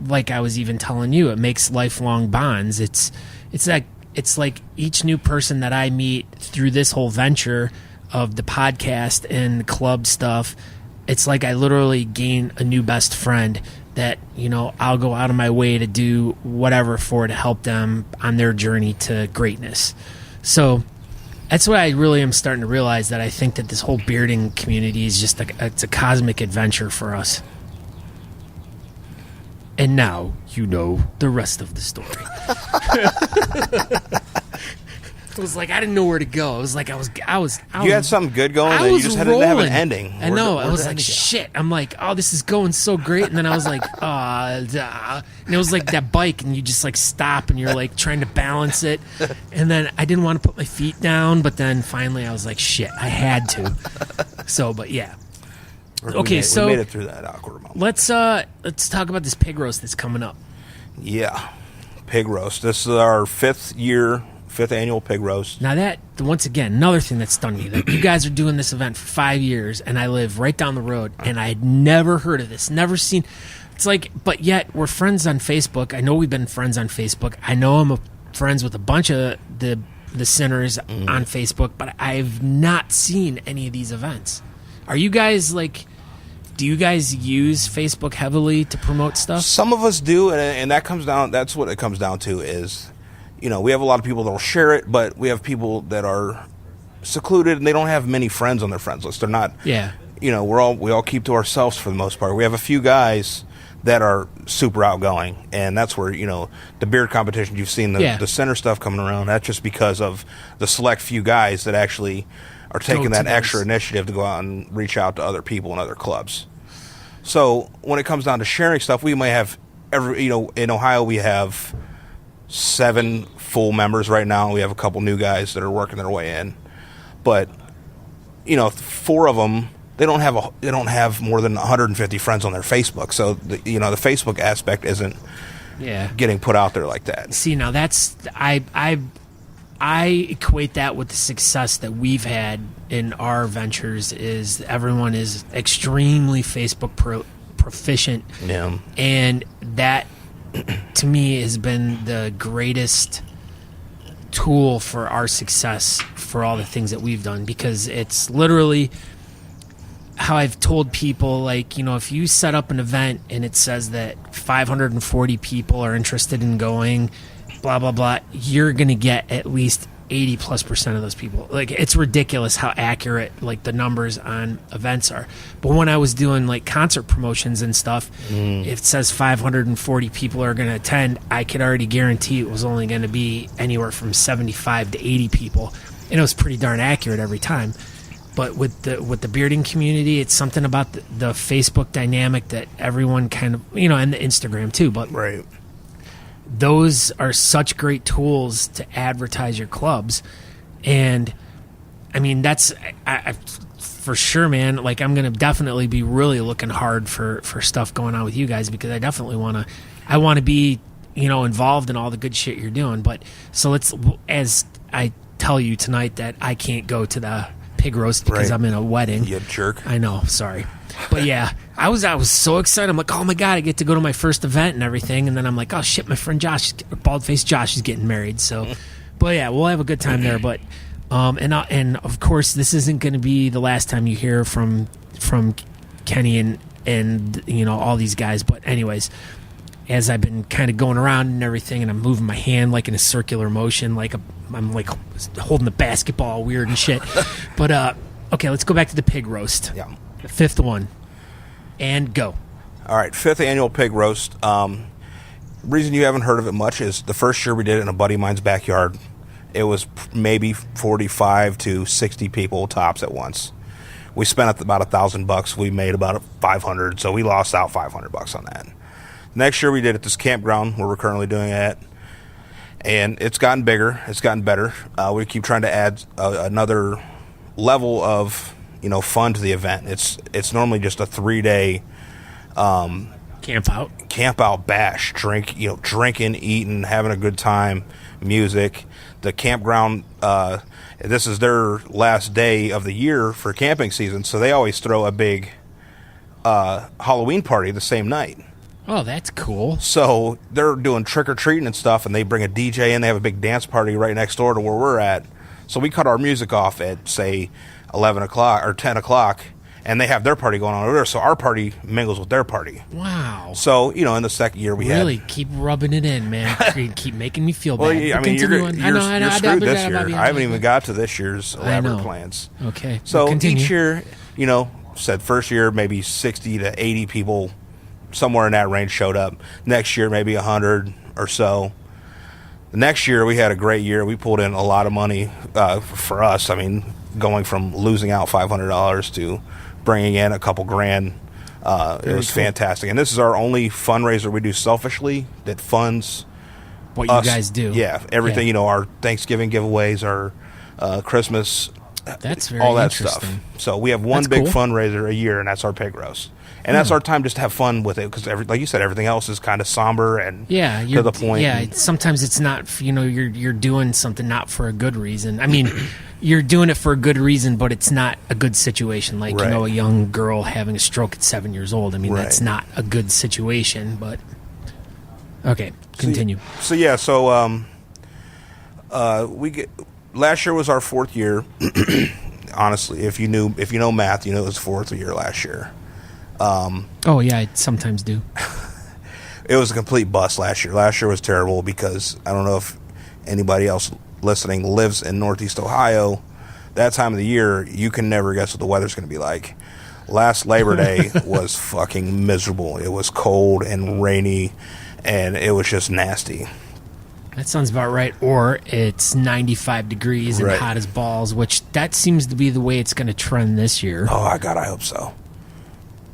like I was even telling you, it makes lifelong bonds. It's like each new person that I meet through this whole venture of the podcast and the club stuff, it's like I literally gain a new best friend that, I'll go out of my way to do whatever for to help them on their journey to greatness. So That's what I really am starting to realize, that I think that this whole bearding community is just it's a cosmic adventure for us. And now you know the rest of the story. It was like I didn't know where to go. It was like I was. You had something good going, and you just had to have an ending. I know. I was like, shit. I'm like, oh, this is going so great. And then I was like, and it was like that bike, and you just like stop, and you're like trying to balance it. And then I didn't want to put my feet down, but then finally I was like, shit, I had to. So, but yeah. Okay, we made it through that awkward moment. Let's talk about this pig roast that's coming up. Yeah, pig roast. This is our fifth annual pig roast. Now that, once again, another thing that stunned me, that you guys are doing this event for 5 years, and I live right down the road, and I had never heard of this, never seen. It's like, but yet we're friends on Facebook. I know we've been friends on Facebook. I know I'm friends with a bunch of the sinners on Facebook, but I've not seen any of these events. Are you guys like? Do you guys use Facebook heavily to promote stuff? Some of us do, and that comes down. That's what it comes down to is. We have a lot of people that will share it, but we have people that are secluded and they don't have many friends on their friends list. They're not. Yeah. We all keep to ourselves for the most part. We have a few guys that are super outgoing, and that's where the beard competition. You've seen the center stuff coming around. That's just because of the select few guys that actually are taking that extra initiative to go out and reach out to other people in other clubs. So when it comes down to sharing stuff, we might have in Ohio we have 7 full members right now. We have a couple new guys that are working their way in, but 4 of them they don't have more than 150 friends on their Facebook. So the Facebook aspect isn't getting put out there like that. See, now that's I equate that with the success that we've had in our ventures. Is everyone is extremely Facebook proficient, and that. To me, has been the greatest tool for our success for all the things that we've done, because it's literally how I've told people, like, if you set up an event and it says that 540 people are interested in going, blah, blah, blah, you're going to get at least 80+% of those people. Like, it's ridiculous how accurate like the numbers on events are. But when I was doing like concert promotions and stuff, if it says 540 people are going to attend, I could already guarantee it was only going to be anywhere from 75 to 80 people, and it was pretty darn accurate every time. But with the bearding community, it's something about the Facebook dynamic that everyone kind of, and the Instagram too. But right. Those are such great tools to advertise your clubs. And I mean, that's I for sure, man. Like, I'm going to definitely be really looking hard for stuff going on with you guys, because I definitely want to be, involved in all the good shit you're doing. But so as I tell you tonight that I can't go to the pig roast because I'm in a wedding. You jerk. I know. Sorry. But yeah, I was so excited. I'm like, oh my God, I get to go to my first event and everything. And then I'm like, oh shit, my friend Josh, bald-faced Josh, is getting married. So, but yeah, we'll have a good time there. But, and of course, this isn't going to be the last time you hear from Kenny and all these guys. But anyways, as I've been kind of going around and everything, and I'm moving my hand like in a circular motion, like I'm like holding the basketball weird and shit. But okay, let's go back to the pig roast. Yeah. The 5th one, and go. All right, 5th annual pig roast. Reason you haven't heard of it much is the first year we did it in a buddy of mine's backyard. It was maybe 45 to 60 people tops at once. We spent about $1,000. We made about 500, so we lost out $500 on that. Next year we did it at this campground where we're currently doing it, and it's gotten bigger. It's gotten better. We keep trying to add another level of fun to the event. It's normally just a 3-day camp out bash, drinking, eating, having a good time, music. The campground, this is their last day of the year for camping season, so they always throw a big Halloween party the same night. Oh, that's cool. So they're doing trick-or-treating and stuff, and they bring a DJ in. They have a big dance party right next door to where we're at. So we cut our music off at, say, 11 o'clock or 10 o'clock, and they have their party going on over there. So our party mingles with their party. Wow. So, in the second year we really keep rubbing it in, man. Keep making me feel bad. Well, I mean, you're screwed this year. I haven't even got to this year's elaborate plans. Okay. So each year, said first year maybe 60 to 80 people, somewhere in that range, showed up. Next year maybe 100 or so. The next year we had a great year. We pulled in a lot of money for us. I mean, going from losing out $500 to bringing in a couple grand. It was fantastic. And this is our only fundraiser we do selfishly that funds what you guys do. Yeah, everything. Our Thanksgiving giveaways, our Christmas. That's very all that interesting. stuff. So we have one big fundraiser a year, and that's our pig roast. And that's our time just to have fun with it, because like you said, everything else is kind of somber and to the point. Yeah, sometimes it's not. You're doing something not for a good reason. I mean, you're doing it for a good reason, but it's not a good situation. Like a young girl having a stroke at 7 years old. I mean, that's not a good situation. But okay, continue. So we get. Last year was our fourth year. Honestly, if you know math, it was fourth year last year. I sometimes do. It was a complete bust last year. Last year was terrible because I don't know if anybody else listening lives in Northeast Ohio. That time of the year, you can never guess what the weather's going to be like. Last Labor Day was fucking miserable. It was cold and rainy, and it was just nasty. That sounds about right. Or it's 95 degrees and hot as balls, which that seems to be the way it's going to trend this year. Oh, God, I hope so.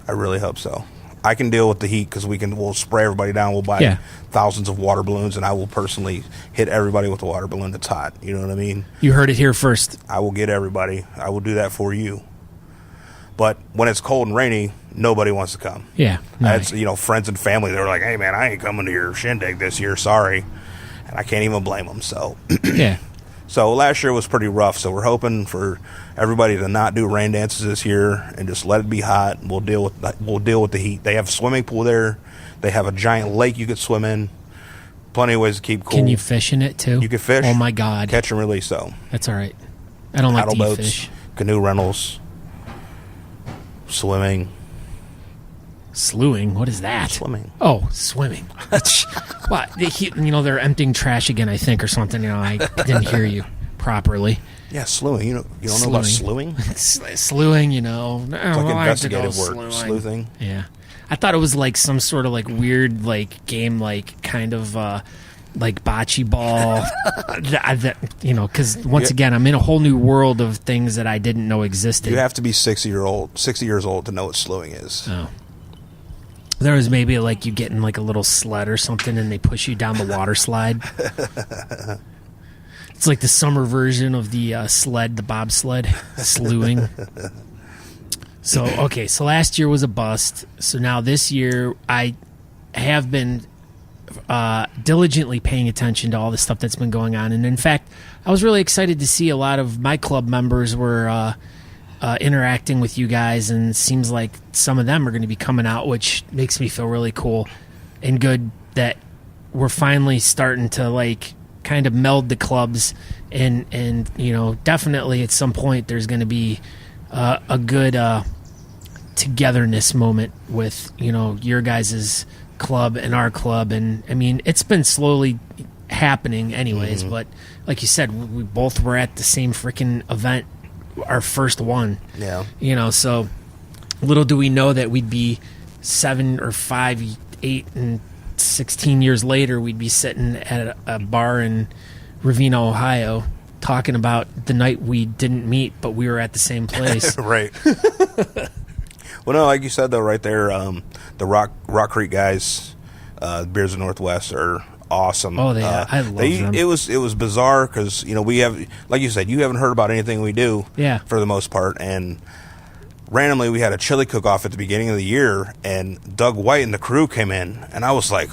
I really hope so. I can deal with the heat because we'll spray everybody down. We'll buy thousands of water balloons, and I will personally hit everybody with a water balloon that's hot. You know what I mean? You heard it here first. I will get everybody. I will do that for you. But when it's cold and rainy, nobody wants to come. Yeah. I had, friends and family. They were like, "Hey, man, I ain't coming to your shindig this year. Sorry." And I can't even blame them. So yeah. So last year was pretty rough. So we're hoping for everybody to not do rain dances this year and just let it be hot. We'll deal with the heat. They have a swimming pool there. They have a giant lake you could swim in. Plenty of ways to keep cool. Can you fish in it too? You can fish. Oh my God! Catch and release though. That's all right. I don't like to eat fish. Canoe rentals, swimming. Slewing? What is that? Swimming. Oh, swimming. What? They're emptying trash again, I think, or something. I didn't hear you properly. Yeah, slewing. You don't know about slewing? Slewing, It's like investigative work. Sleuthing. Yeah. I thought it was like some sort of like weird like game, like kind of like bocce ball. Because once again, I'm in a whole new world of things that I didn't know existed. You have to be 60 years old to know what slewing is. Oh. There was maybe like you get in like a little sled or something and they push you down the water slide. It's like the summer version of the sled, the bobsled, slewing. So last year was a bust. So now this year I have been diligently paying attention to all the stuff that's been going on. And in fact, I was really excited to see a lot of my club members were interacting with you guys, and it seems like some of them are going to be coming out, which makes me feel really cool and good that we're finally starting to like kind of meld the clubs, and definitely at some point there's going to be a good togetherness moment with your guys' club and our club. And I mean, it's been slowly happening anyways, but like you said, we both were at the same freaking event, our first one. Yeah. So little do we know that we'd be 7 or 5, 8, and 16 years later, we'd be sitting at a bar in Ravenna, Ohio, talking about the night we didn't meet, but we were at the same place. Right. Well, no, like you said, though, right there, the Rock Creek guys, Beers of Northwest, are awesome. Oh, they are. I love them. It was bizarre because, we have, like you said, you haven't heard about anything we do for the most part. And randomly, we had a chili cook-off at the beginning of the year, and Doug White and the crew came in, and I was like,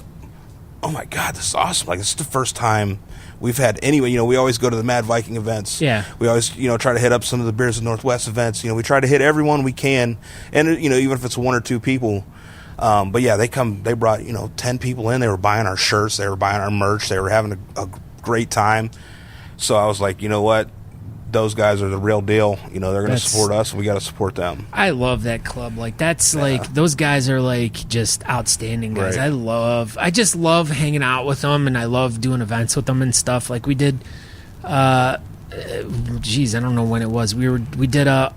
oh, my God, this is awesome. Like, this is the first time we've had anyway. We always go to the Mad Viking events. Yeah. We always, try to hit up some of the Beers of Northwest events. We try to hit everyone we can, and, even if it's 1 or 2 people. But yeah, they brought, 10 people in. They were buying our shirts. They were buying our merch. They were having a great time. So I was like, you know what? those guys are the real deal. You know, they're going to support us, and we got to support them. I love that club. Like, that's like, those guys are like just outstanding guys. Right. I just love hanging out with them, and I love doing events with them and stuff. Like, we did, I don't know when it was. We did a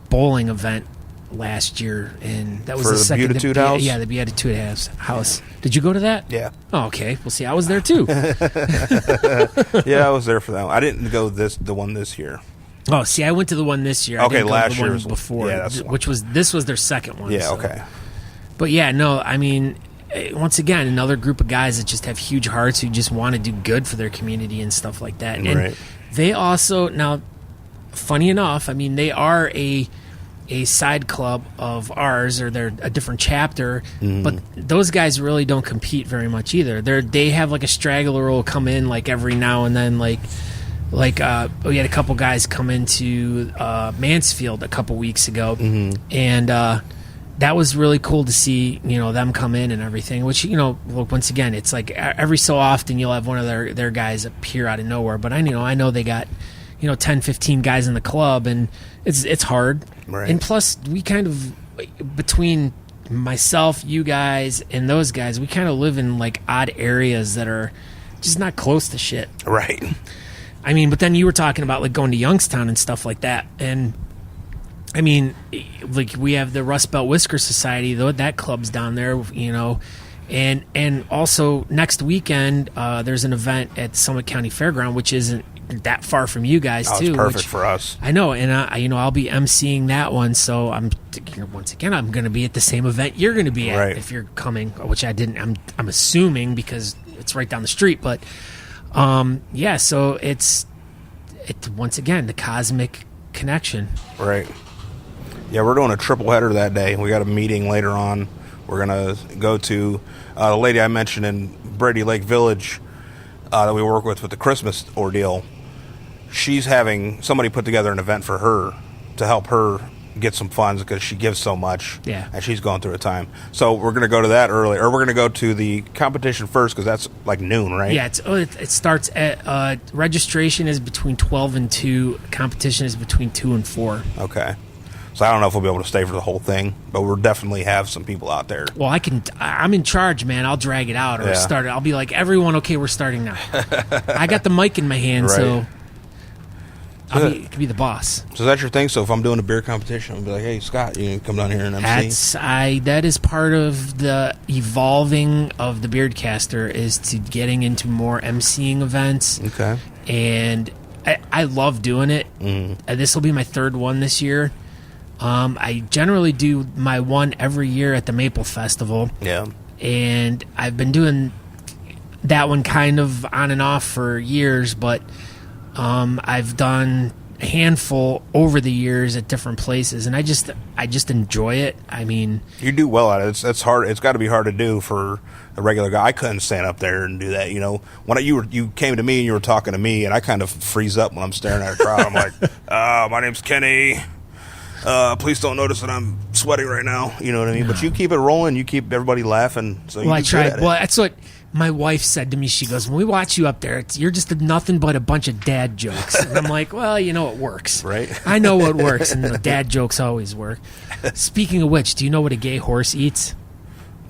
bowling event last year, and that was For the second Beatitude House? Yeah, the Beatitude House. Did you go to that? Yeah. Oh, okay. Well, see, I was there too. Yeah, I was there for that one. I didn't go the one this year. Oh, see, I went to the one this year. I Okay, didn't go to last the one year was before, yeah, that's the one. this was their second one. Yeah, so. okay. But yeah, no, I mean, once again, another group of guys that just have huge hearts who just want to do good for their community and stuff like that. And Right. they also, now, funny enough, I mean, they are a side club of ours, or they're a different chapter, but those guys really don't compete very much either. They have like a straggler who will come in like every now and then, like we had a couple guys come into Mansfield a couple weeks ago, and that was really cool to see, you know, them come in and everything, which, you know, look, once again, it's like every so often you'll have one of their guys appear out of nowhere, but I know they got, you know, 10, 15 guys in the club, and it's hard. Right. And plus, we kind of, between myself, you guys, and those guys, we kind of live in, like, odd areas that are just not close to shit. Right. I mean, but then you were talking about, like, going to Youngstown and stuff like that, and, I mean, like, we have the Rust Belt Whisker Society, though, that club's down there, you know, and also next weekend, there's an event at Summit County Fairground, which isn't that far from you guys too. It's perfect for us. I know, and I'll be emceeing that one. So I'm going to be at the same event you're going to be at if you're coming, which I didn't. I'm assuming because it's right down the street. But yeah, so it's once again the cosmic connection. Right. Yeah, we're doing a triple header that day. We got a meeting later on. We're gonna go to the lady I mentioned in Brady Lake Village that we work with the Christmas ordeal. She's having somebody put together an event for her to help her get some funds because she gives so much. Yeah. And she's going through a time. So we're going to go to that early, or we're going to go to the competition first because that's like noon, right? Yeah, it starts at registration is between 12 and 2. Competition is between 2 and 4. Okay. So I don't know if we'll be able to stay for the whole thing, but we'll definitely have some people out there. Well, I'm in charge, man. I'll drag it out or start it. I'll be like, everyone, okay, we're starting now. I got the mic in my hand, so I'll be the boss. So that's your thing? So if I'm doing a beer competition, I'll be like, hey, Scott, you can come down here and MC? That is part of the evolving of the Beardcaster, is to getting into more MCing events. Okay. And I love doing it. This will be my third one this year. I generally do my one every year at the Maple Festival. Yeah. And I've been doing that one kind of on and off for years, but I've done a handful over the years at different places, and I just enjoy it. I mean, you do well at it. It's hard. It's got to be hard to do for a regular guy. I couldn't stand up there and do that. You know, when you came to me and you were talking to me, and I kind of freeze up when I'm staring at a crowd. I'm like, my name's Kenny. Please don't notice that I'm sweating right now. You know what I mean? No. But you keep it rolling. You keep everybody laughing. So well, I tried. Well, that's what my wife said to me. She goes, when we watch you up there, you're just nothing but a bunch of dad jokes. And I'm like, well, you know, it works. Right. I know what works, and dad jokes always work. Speaking of which, do you know what a gay horse eats?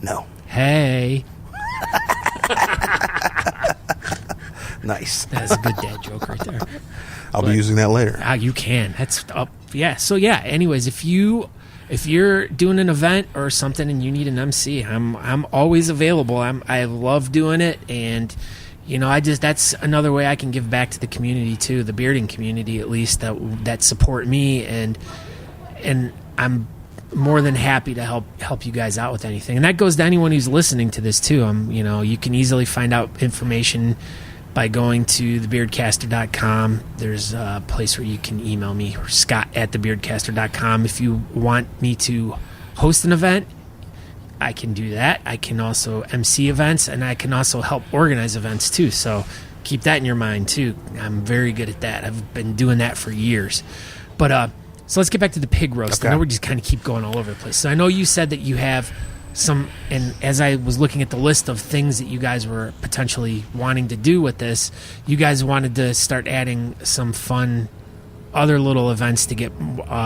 No. Hey. Nice. That's a good dad joke right there. I'll be using that later. You can. That's up. Yeah. So yeah. Anyways, if you're doing an event or something and you need an MC, I'm always available. I love doing it, and you know, that's another way I can give back to the community too, the bearding community at least, that support me, and I'm more than happy to help you guys out with anything. And that goes to anyone who's listening to this too. You know, you can easily find out information by going to thebeardcaster.com. There's a place where you can email me, or scott@thebeardcaster.com. If you want me to host an event, I can do that. I can also MC events, and I can also help organize events too. So keep that in your mind too. I'm very good at that. I've been doing that for years. But so let's get back to the pig roast. Okay. I know we just kind of keep going all over the place. So I know you said that you have and as I was looking at the list of things that you guys were potentially wanting to do with this, you guys wanted to start adding some fun other little events to get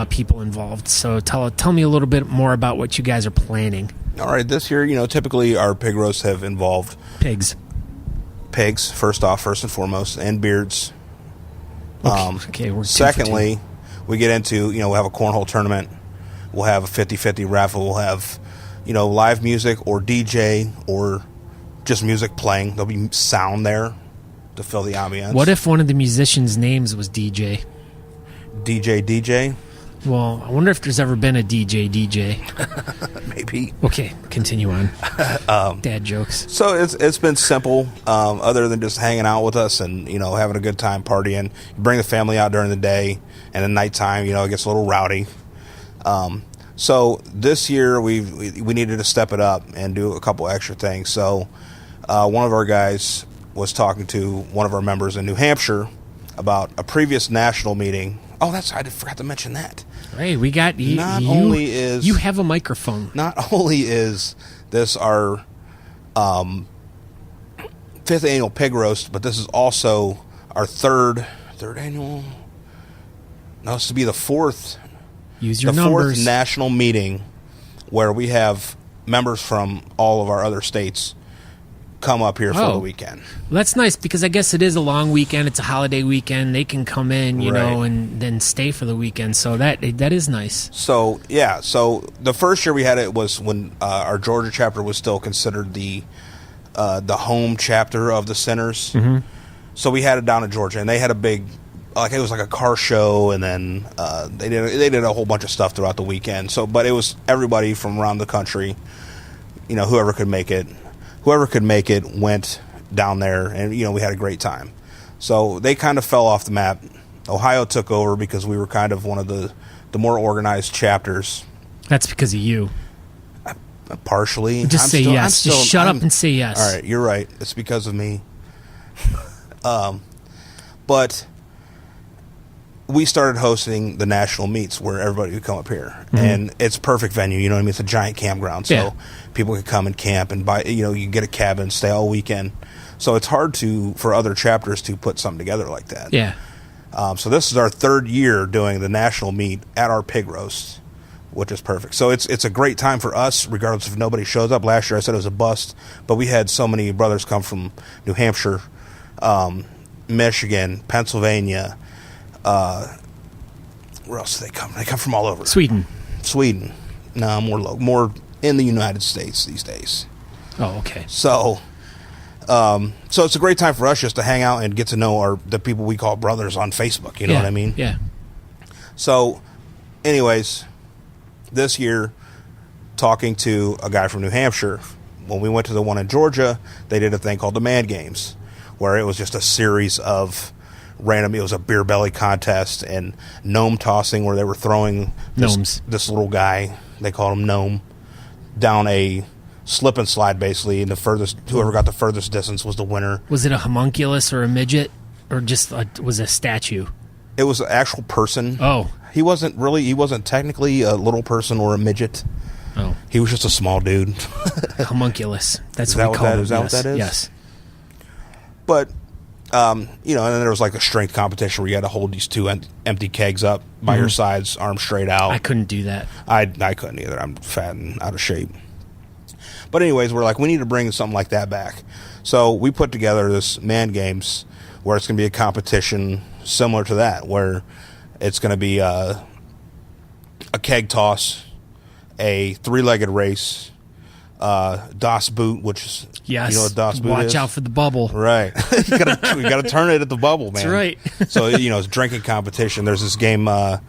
people involved. So tell me a little bit more about what you guys are planning. All right, this year, typically our pig roasts have involved Pigs, first and foremost, and beards. Okay, we're secondly, we get into, we'll have a cornhole tournament. We'll have a 50-50 raffle. We'll have, live music or DJ or just music playing. There'll be sound there to fill the ambience. What if one of the musicians' names was DJ? DJ? Well, I wonder if there's ever been a DJ. Maybe. Okay, continue on. Dad jokes. So it's been simple, other than just hanging out with us and having a good time partying. You bring the family out during the day, and at nighttime, it gets a little rowdy. So this year we needed to step it up and do a couple extra things. So one of our guys was talking to one of our members in New Hampshire about a previous national meeting. Oh, I forgot to mention that. Hey, we got you. You have a microphone. Not only is this our 5th annual pig roast, but this is also our third annual. No, this to be the fourth. Use your numbers. Fourth national meeting where we have members from all of our other states come up here for the weekend. Well, that's nice because I guess it is a long weekend. It's a holiday weekend. They can come in, right, and then stay for the weekend. So that is nice. So, yeah. So the first year we had it was when our Georgia chapter was still considered the home chapter of the Sinners. Mm-hmm. So we had it down in Georgia, and they had a big, it was like a car show, and then they did a whole bunch of stuff throughout the weekend. So, but it was everybody from around the country, whoever could make it. Whoever could make it went down there, and we had a great time. So they kind of fell off the map. Ohio took over because we were kind of one of the more organized chapters. That's because of you. Partially. Just say yes. Just shut up and say yes. All right, you're right. It's because of me. But we started hosting the national meets where everybody would come up here. Mm-hmm. And it's a perfect venue, you know what I mean? It's a giant campground. So people can come and camp and buy, you can get a cabin, stay all weekend. So it's hard for other chapters to put something together like that. Yeah. So this is our third year doing the national meet at our pig roast, which is perfect. So it's a great time for us, regardless if nobody shows up. Last year I said it was a bust, but we had so many brothers come from New Hampshire, Michigan, Pennsylvania. Where else do they come? They come from all over. Sweden. No, more in the United States these days. Oh, okay. So it's a great time for us just to hang out and get to know the people we call brothers on Facebook. You know what I mean? Yeah. So, anyways, this year, talking to a guy from New Hampshire, when we went to the one in Georgia, they did a thing called the Man Games, where it was just a series of random. It was a beer belly contest and gnome tossing, where they were throwing this little guy, they called him Gnome, down a slip and slide basically, and whoever got the furthest distance was the winner. Was it a homunculus or a midget, or just was a statue? It was an actual person. Oh, he wasn't technically a little person or a midget. Oh, he was just a small dude. Homunculus. That's what we call it. Is that what that is? Yes. But and then there was like a strength competition where you had to hold these two empty kegs up by your sides, arms straight out. I couldn't do that. I couldn't either. I'm fat and out of shape. But anyways, we're like, we need to bring something like that back. So we put together this Man Games where it's going to be a competition similar to that, where it's going to be a keg toss, a 3-legged race, Das Boot, which is, yes, you know what Das Boot is? Watch out for the bubble. Right. We got to turn it at the bubble, man. That's right. So, it's drinking competition. There's this game, I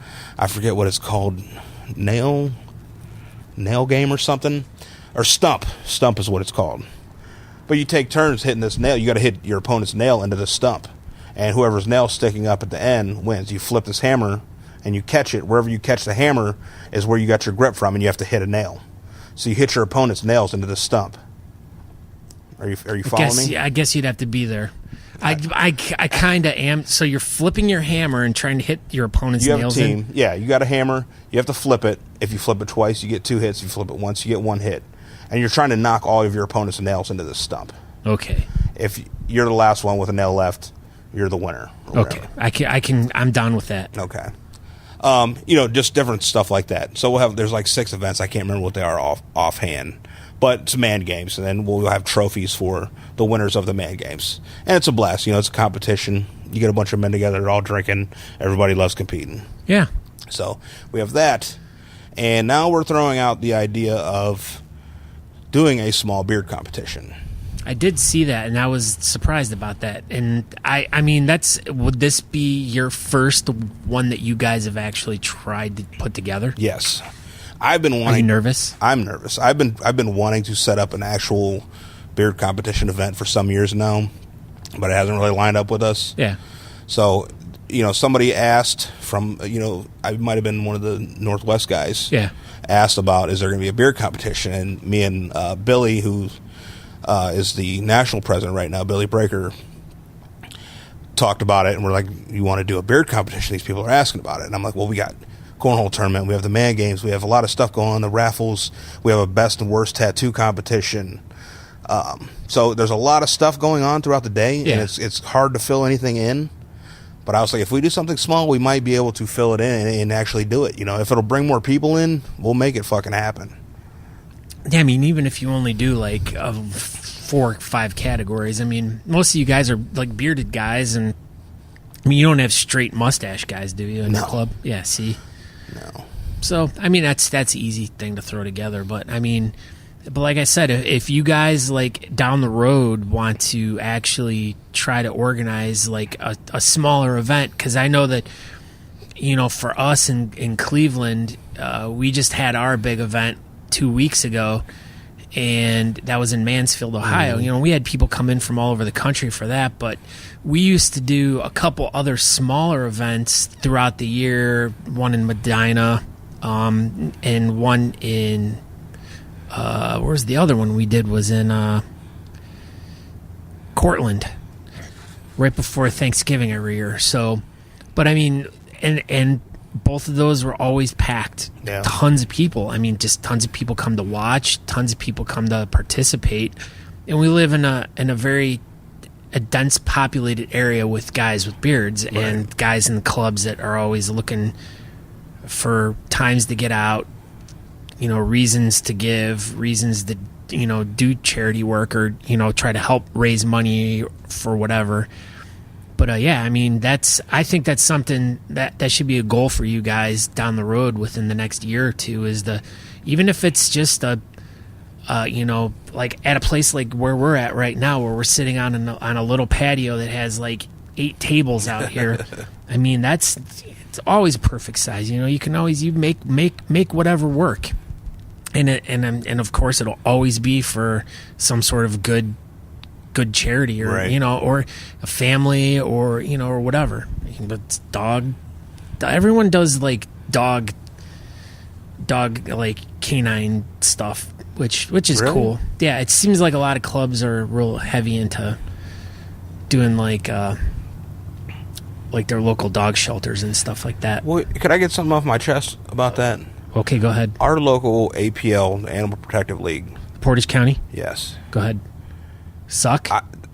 forget what it's called, nail game or something, or stump. Stump is what it's called. But you take turns hitting this nail. You got to hit your opponent's nail into the stump. And whoever's nail sticking up at the end wins. You flip this hammer and you catch it. Wherever you catch the hammer is where you got your grip from, and you have to hit a nail. So you hit your opponent's nails into the stump. Are you following me? I guess you'd have to be there. I kind of am. So you're flipping your hammer and trying to hit your opponent's nails. You have a team. Yeah, you got a hammer. You have to flip it. If you flip it twice, you get 2 hits. If you flip it once, you get 1 hit. and you're trying to knock all of your opponent's nails into this stump. Okay. If you're the last one with a nail left, you're the winner. Okay. I'm down with that. Okay. Just different stuff like that. So there's like 6 events. I can't remember what they are offhand, but it's man games, and then we'll have trophies for the winners of the man games. And it's a blast. It's a competition. You get a bunch of men together, they're all drinking. Everybody loves competing. Yeah. So we have that, and now we're throwing out the idea of doing a small beard competition. I did see that, and I was surprised about that. And I mean, would this be your first one that you guys have actually tried to put together? Yes. I've been wanting. Are you nervous? I'm nervous. I've been wanting to set up an actual beard competition event for some years now, but it hasn't really lined up with us. Yeah. So, somebody asked from, I might have been one of the Northwest guys. Yeah. Asked about, is there going to be a beard competition? And me and Billy, who is the national president right now, Billy Breaker, talked about it, and we're like, you want to do a beard competition? These people are asking about it. And I'm like, well, we got cornhole tournament, we have the man games, we have a lot of stuff going on, the raffles, we have a best and worst tattoo competition. So there's a lot of stuff going on throughout the day, and it's hard to fill anything in. But I was like, if we do something small, we might be able to fill it in and actually do it. If it'll bring more people in, we'll make it fucking happen. Yeah, I mean, even if you only do like 4 or 5 categories, I mean, most of you guys are like bearded guys, and I mean, you don't have straight mustache guys, do you, in your club? Yeah, see? No. So, I mean, that's an easy thing to throw together. But, I mean, like I said, if you guys, like, down the road want to actually try to organize, like, a smaller event, because I know that, for us in Cleveland, we just had our big event 2 weeks ago, and that was in Mansfield, Ohio. Mm-hmm. We had people come in from all over the country for that, but we used to do a couple other smaller events throughout the year, one in Medina, and one in where's the other one we did was in Cortland, right before Thanksgiving every year. So, but I mean, and both of those were always packed. Yeah. Tons of people. I mean, just tons of people come to watch. Tons of people come to participate. And we live in a very dense populated area with guys with beards, right, and guys in the clubs that are always looking for times to get out, reasons to give, reasons to, do charity work or, try to help raise money for whatever. But yeah, I mean, I think that's something that should be a goal for you guys down the road within the next year or two, is even if it's just like at a place like where we're at right now, where we're sitting on a little patio that has like 8 tables out here. I mean, it's always a perfect size. You can always make whatever work, and of course it'll always be for some sort of good charity, or right, or a family, or or whatever. But everyone does like dog like canine stuff, which is really cool. Yeah, it seems like a lot of clubs are real heavy into doing like their local dog shelters and stuff like that. Well, could I get something off my chest about that? Okay, go ahead. Our local APL, Animal Protective League, Portage County. Yes. Go ahead. Suck?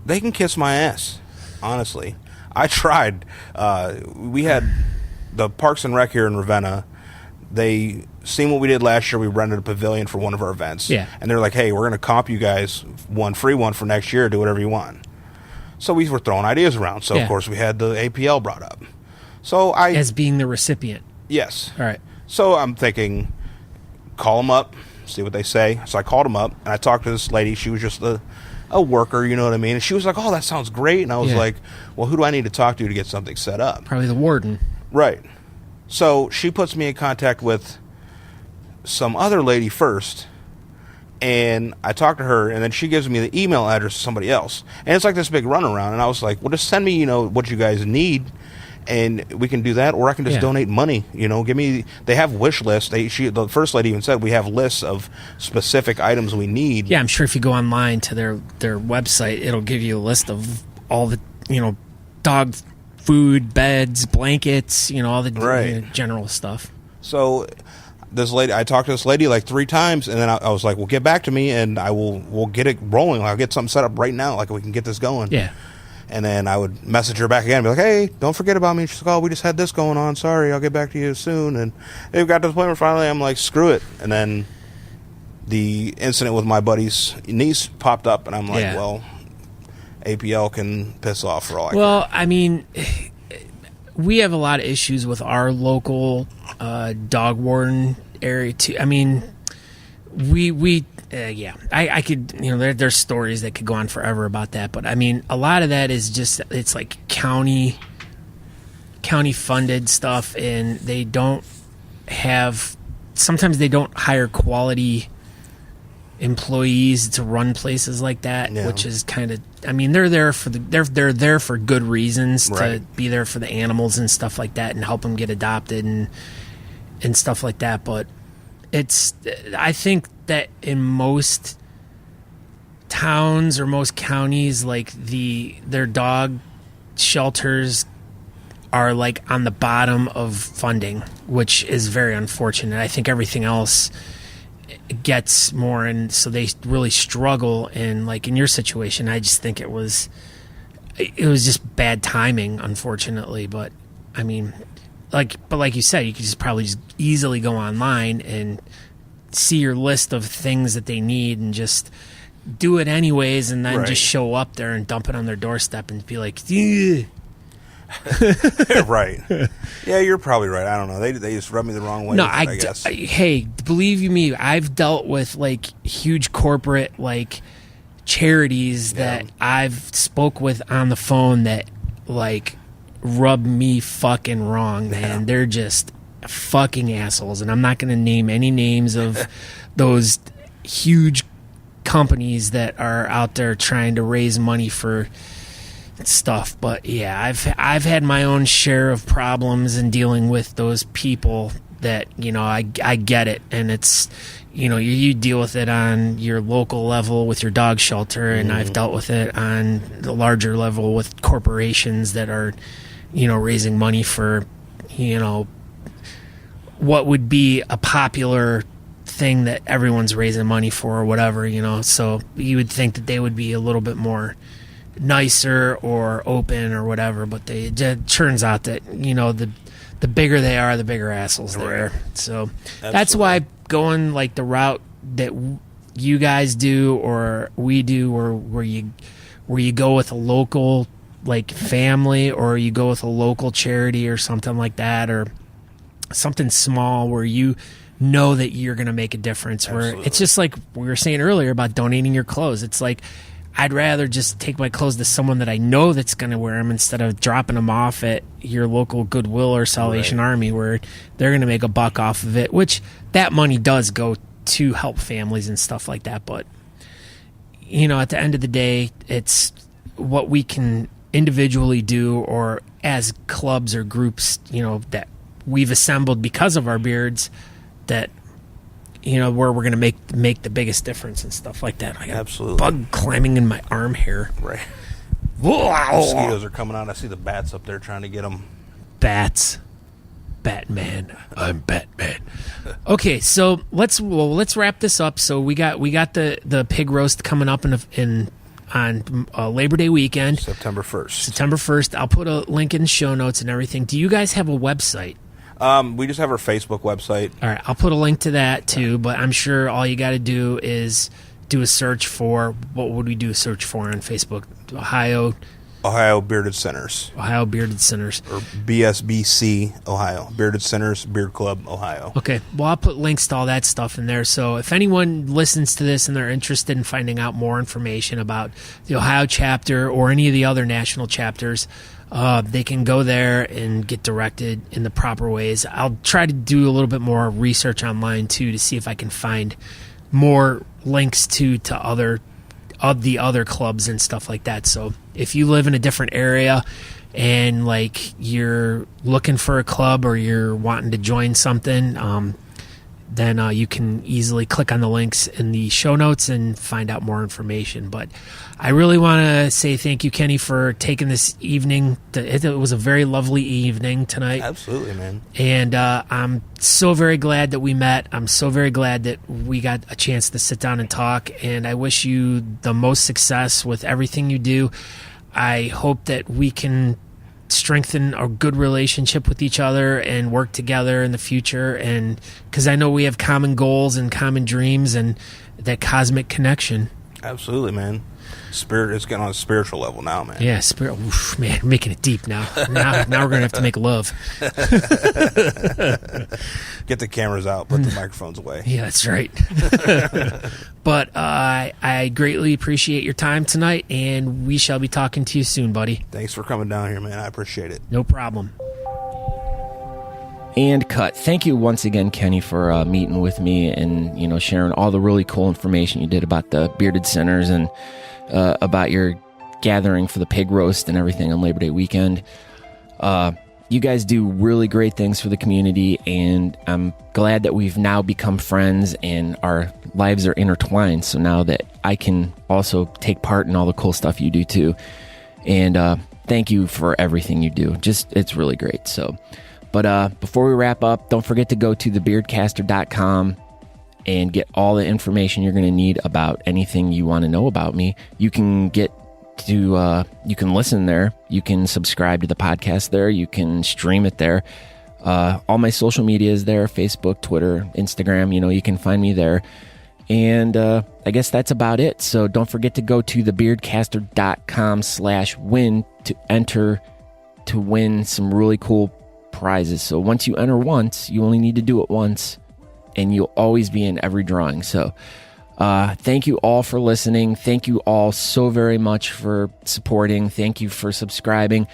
They can kiss my ass, honestly. I tried. We had the Parks and Rec here in Ravenna. They seen what we did last year. We rented a pavilion for one of our events. Yeah. And they're like, hey, we're going to comp you guys one free one for next year. Do whatever you want. So we were throwing ideas around. So, of course, we had the APL brought up. So as being the recipient. Yes. All right. So I'm thinking, call them up, see what they say. So I called them up, and I talked to this lady. She was just a worker, you know what I mean? And she was like, oh, that sounds great. And I was like, well, who do I need to talk to get something set up? Probably the warden. Right. So she puts me in contact with some other lady first, and I talk to her, and then she gives me the email address of somebody else. And it's like this big runaround, and I was like, well, just send me, what you guys need, and we can do that, or I can just donate money, give me, they have wish lists. The first lady even said, we have lists of specific items we need. Yeah, I'm sure if you go online to their website, it'll give you a list of all the, dog food, beds, blankets, all the general stuff. So this lady, I talked to this lady like 3 times, and then I was like, well, get back to me, and we'll get it rolling. I'll get something set up right now, like we can get this going. Yeah. And then I would message her back again and be like, hey, don't forget about me. She's like, oh, we just had this going on. Sorry, I'll get back to you soon. And it got to the point where finally I'm like, screw it. And then the incident with my buddy's niece popped up, and I'm like, well, APL can piss off for all I care. Well, I mean, we have a lot of issues with our local dog warden area, too. I mean, I could, there's stories that could go on forever about that, but I mean, a lot of that is just, it's like county funded stuff, and sometimes they don't hire quality employees to run places like that, which is kind of, I mean, they're there for good reasons, to be there for the animals and stuff like that, and help them get adopted and stuff like that, but I think that in most towns or most counties, like their dog shelters are like on the bottom of funding, which is very unfortunate. I think everything else gets more, and so they really struggle. And like in your situation, I just think it was just bad timing, unfortunately. But I mean, like you said, you could probably just easily go online and see your list of things that they need and just do it anyways, and then just show up there and dump it on their doorstep and be like, right. Yeah, you're probably right. I don't know. They just rub me the wrong way. No, I guess. Hey, believe you me, I've dealt with like huge corporate like charities that I've spoke with on the phone that like rub me fucking wrong, man. They're just fucking assholes, and I'm not going to name any names of those huge companies that are out there trying to raise money for stuff. But yeah, I've had my own share of problems in dealing with those people that, I get it, and it's, you deal with it on your local level with your dog shelter, and I've dealt with it on the larger level with corporations that are, raising money for, what would be a popular thing that everyone's raising money for or whatever, so you would think that they would be a little bit more nicer or open or whatever, but it turns out that, the bigger they are, the bigger assholes they are. So that's why going like the route that you guys do or we do, or where you go with a local like family, or you go with a local charity or something like that, or something small where you know that you're going to make a difference. Where it's just like we were saying earlier about donating your clothes. It's like, I'd rather just take my clothes to someone that I know that's going to wear them instead of dropping them off at your local Goodwill or Salvation Army, where they're going to make a buck off of it, which that money does go to help families and stuff like that. But, at the end of the day, it's what we can individually do, or as clubs or groups, that we've assembled because of our beards, that where we're going to make the biggest difference and stuff like that. I got a bug climbing in my arm hair. Right. Mosquitoes are coming out. I see the bats up there trying to get them. Bats. Batman. I'm Batman. Okay, so let's wrap this up. So we got the pig roast coming up on Labor Day weekend, September 1st. September 1st. I'll put a link in the show notes and everything. Do you guys have a website? We just have our Facebook website. All right, I'll put a link to that too, but I'm sure all you got to do is do a search for, what would we do a search for on Facebook? Ohio Bearded Centers. Ohio Bearded Centers. Or BSBC, Ohio. Bearded Centers, Beard Club, Ohio. Okay, well, I'll put links to all that stuff in there, so if anyone listens to this and they're interested in finding out more information about the Ohio chapter or any of the other national chapters, they can go there and get directed in the proper ways. I'll try to do a little bit more research online too, to see if I can find more links to the other clubs and stuff like that. So if you live in a different area and like you're looking for a club or you're wanting to join something, then you can easily click on the links in the show notes and find out more information. But I really want to say thank you, Kenny, for taking this evening. It was a very lovely evening tonight. Absolutely, man. And I'm so very glad that we met. I'm so very glad that we got a chance to sit down and talk. And I wish you the most success with everything you do. I hope that we can strengthen a good relationship with each other and work together in the future, and because I know we have common goals and common dreams and that cosmic connection. Absolutely, man. Spirit is getting on a spiritual level now, man. Yeah, spirit. Oof, man, we're making it deep now. Now we're gonna have to make love. Get the cameras out, put the microphones away. Yeah, that's right. But I greatly appreciate your time tonight, and we shall be talking to you soon, buddy. Thanks for coming down here, man. I appreciate it. No problem. And cut. Thank you once again, Kenny, for meeting with me and, you know, sharing all the really cool information you did about the Bearded Sinners and about your gathering for the pig roast and everything on Labor Day weekend. You guys do really great things for the community, and I'm glad that we've now become friends and our lives are intertwined. So now that I can also take part in all the cool stuff you do too. And thank you for everything you do. It's really great. So, but before we wrap up, don't forget to go to thebeardcaster.com and get all the information you're going to need about anything you want to know about me. You can get to you can listen there, you can subscribe to the podcast there, you can stream it there. All my social media is there: Facebook, Twitter, Instagram. You know, you can find me there. And I guess that's about it. So don't forget to go to thebeardcaster.com/win to enter to win some really cool prizes. So once you enter once, you only need to do it once, and you'll always be in every drawing. So thank you all for listening. Thank you all so very much for supporting. Thank you for subscribing.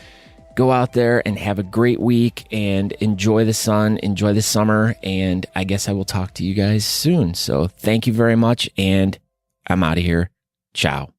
Go out there and have a great week and enjoy the sun, enjoy the summer, and I guess I will talk to you guys soon. So thank you very much, and I'm out of here. Ciao.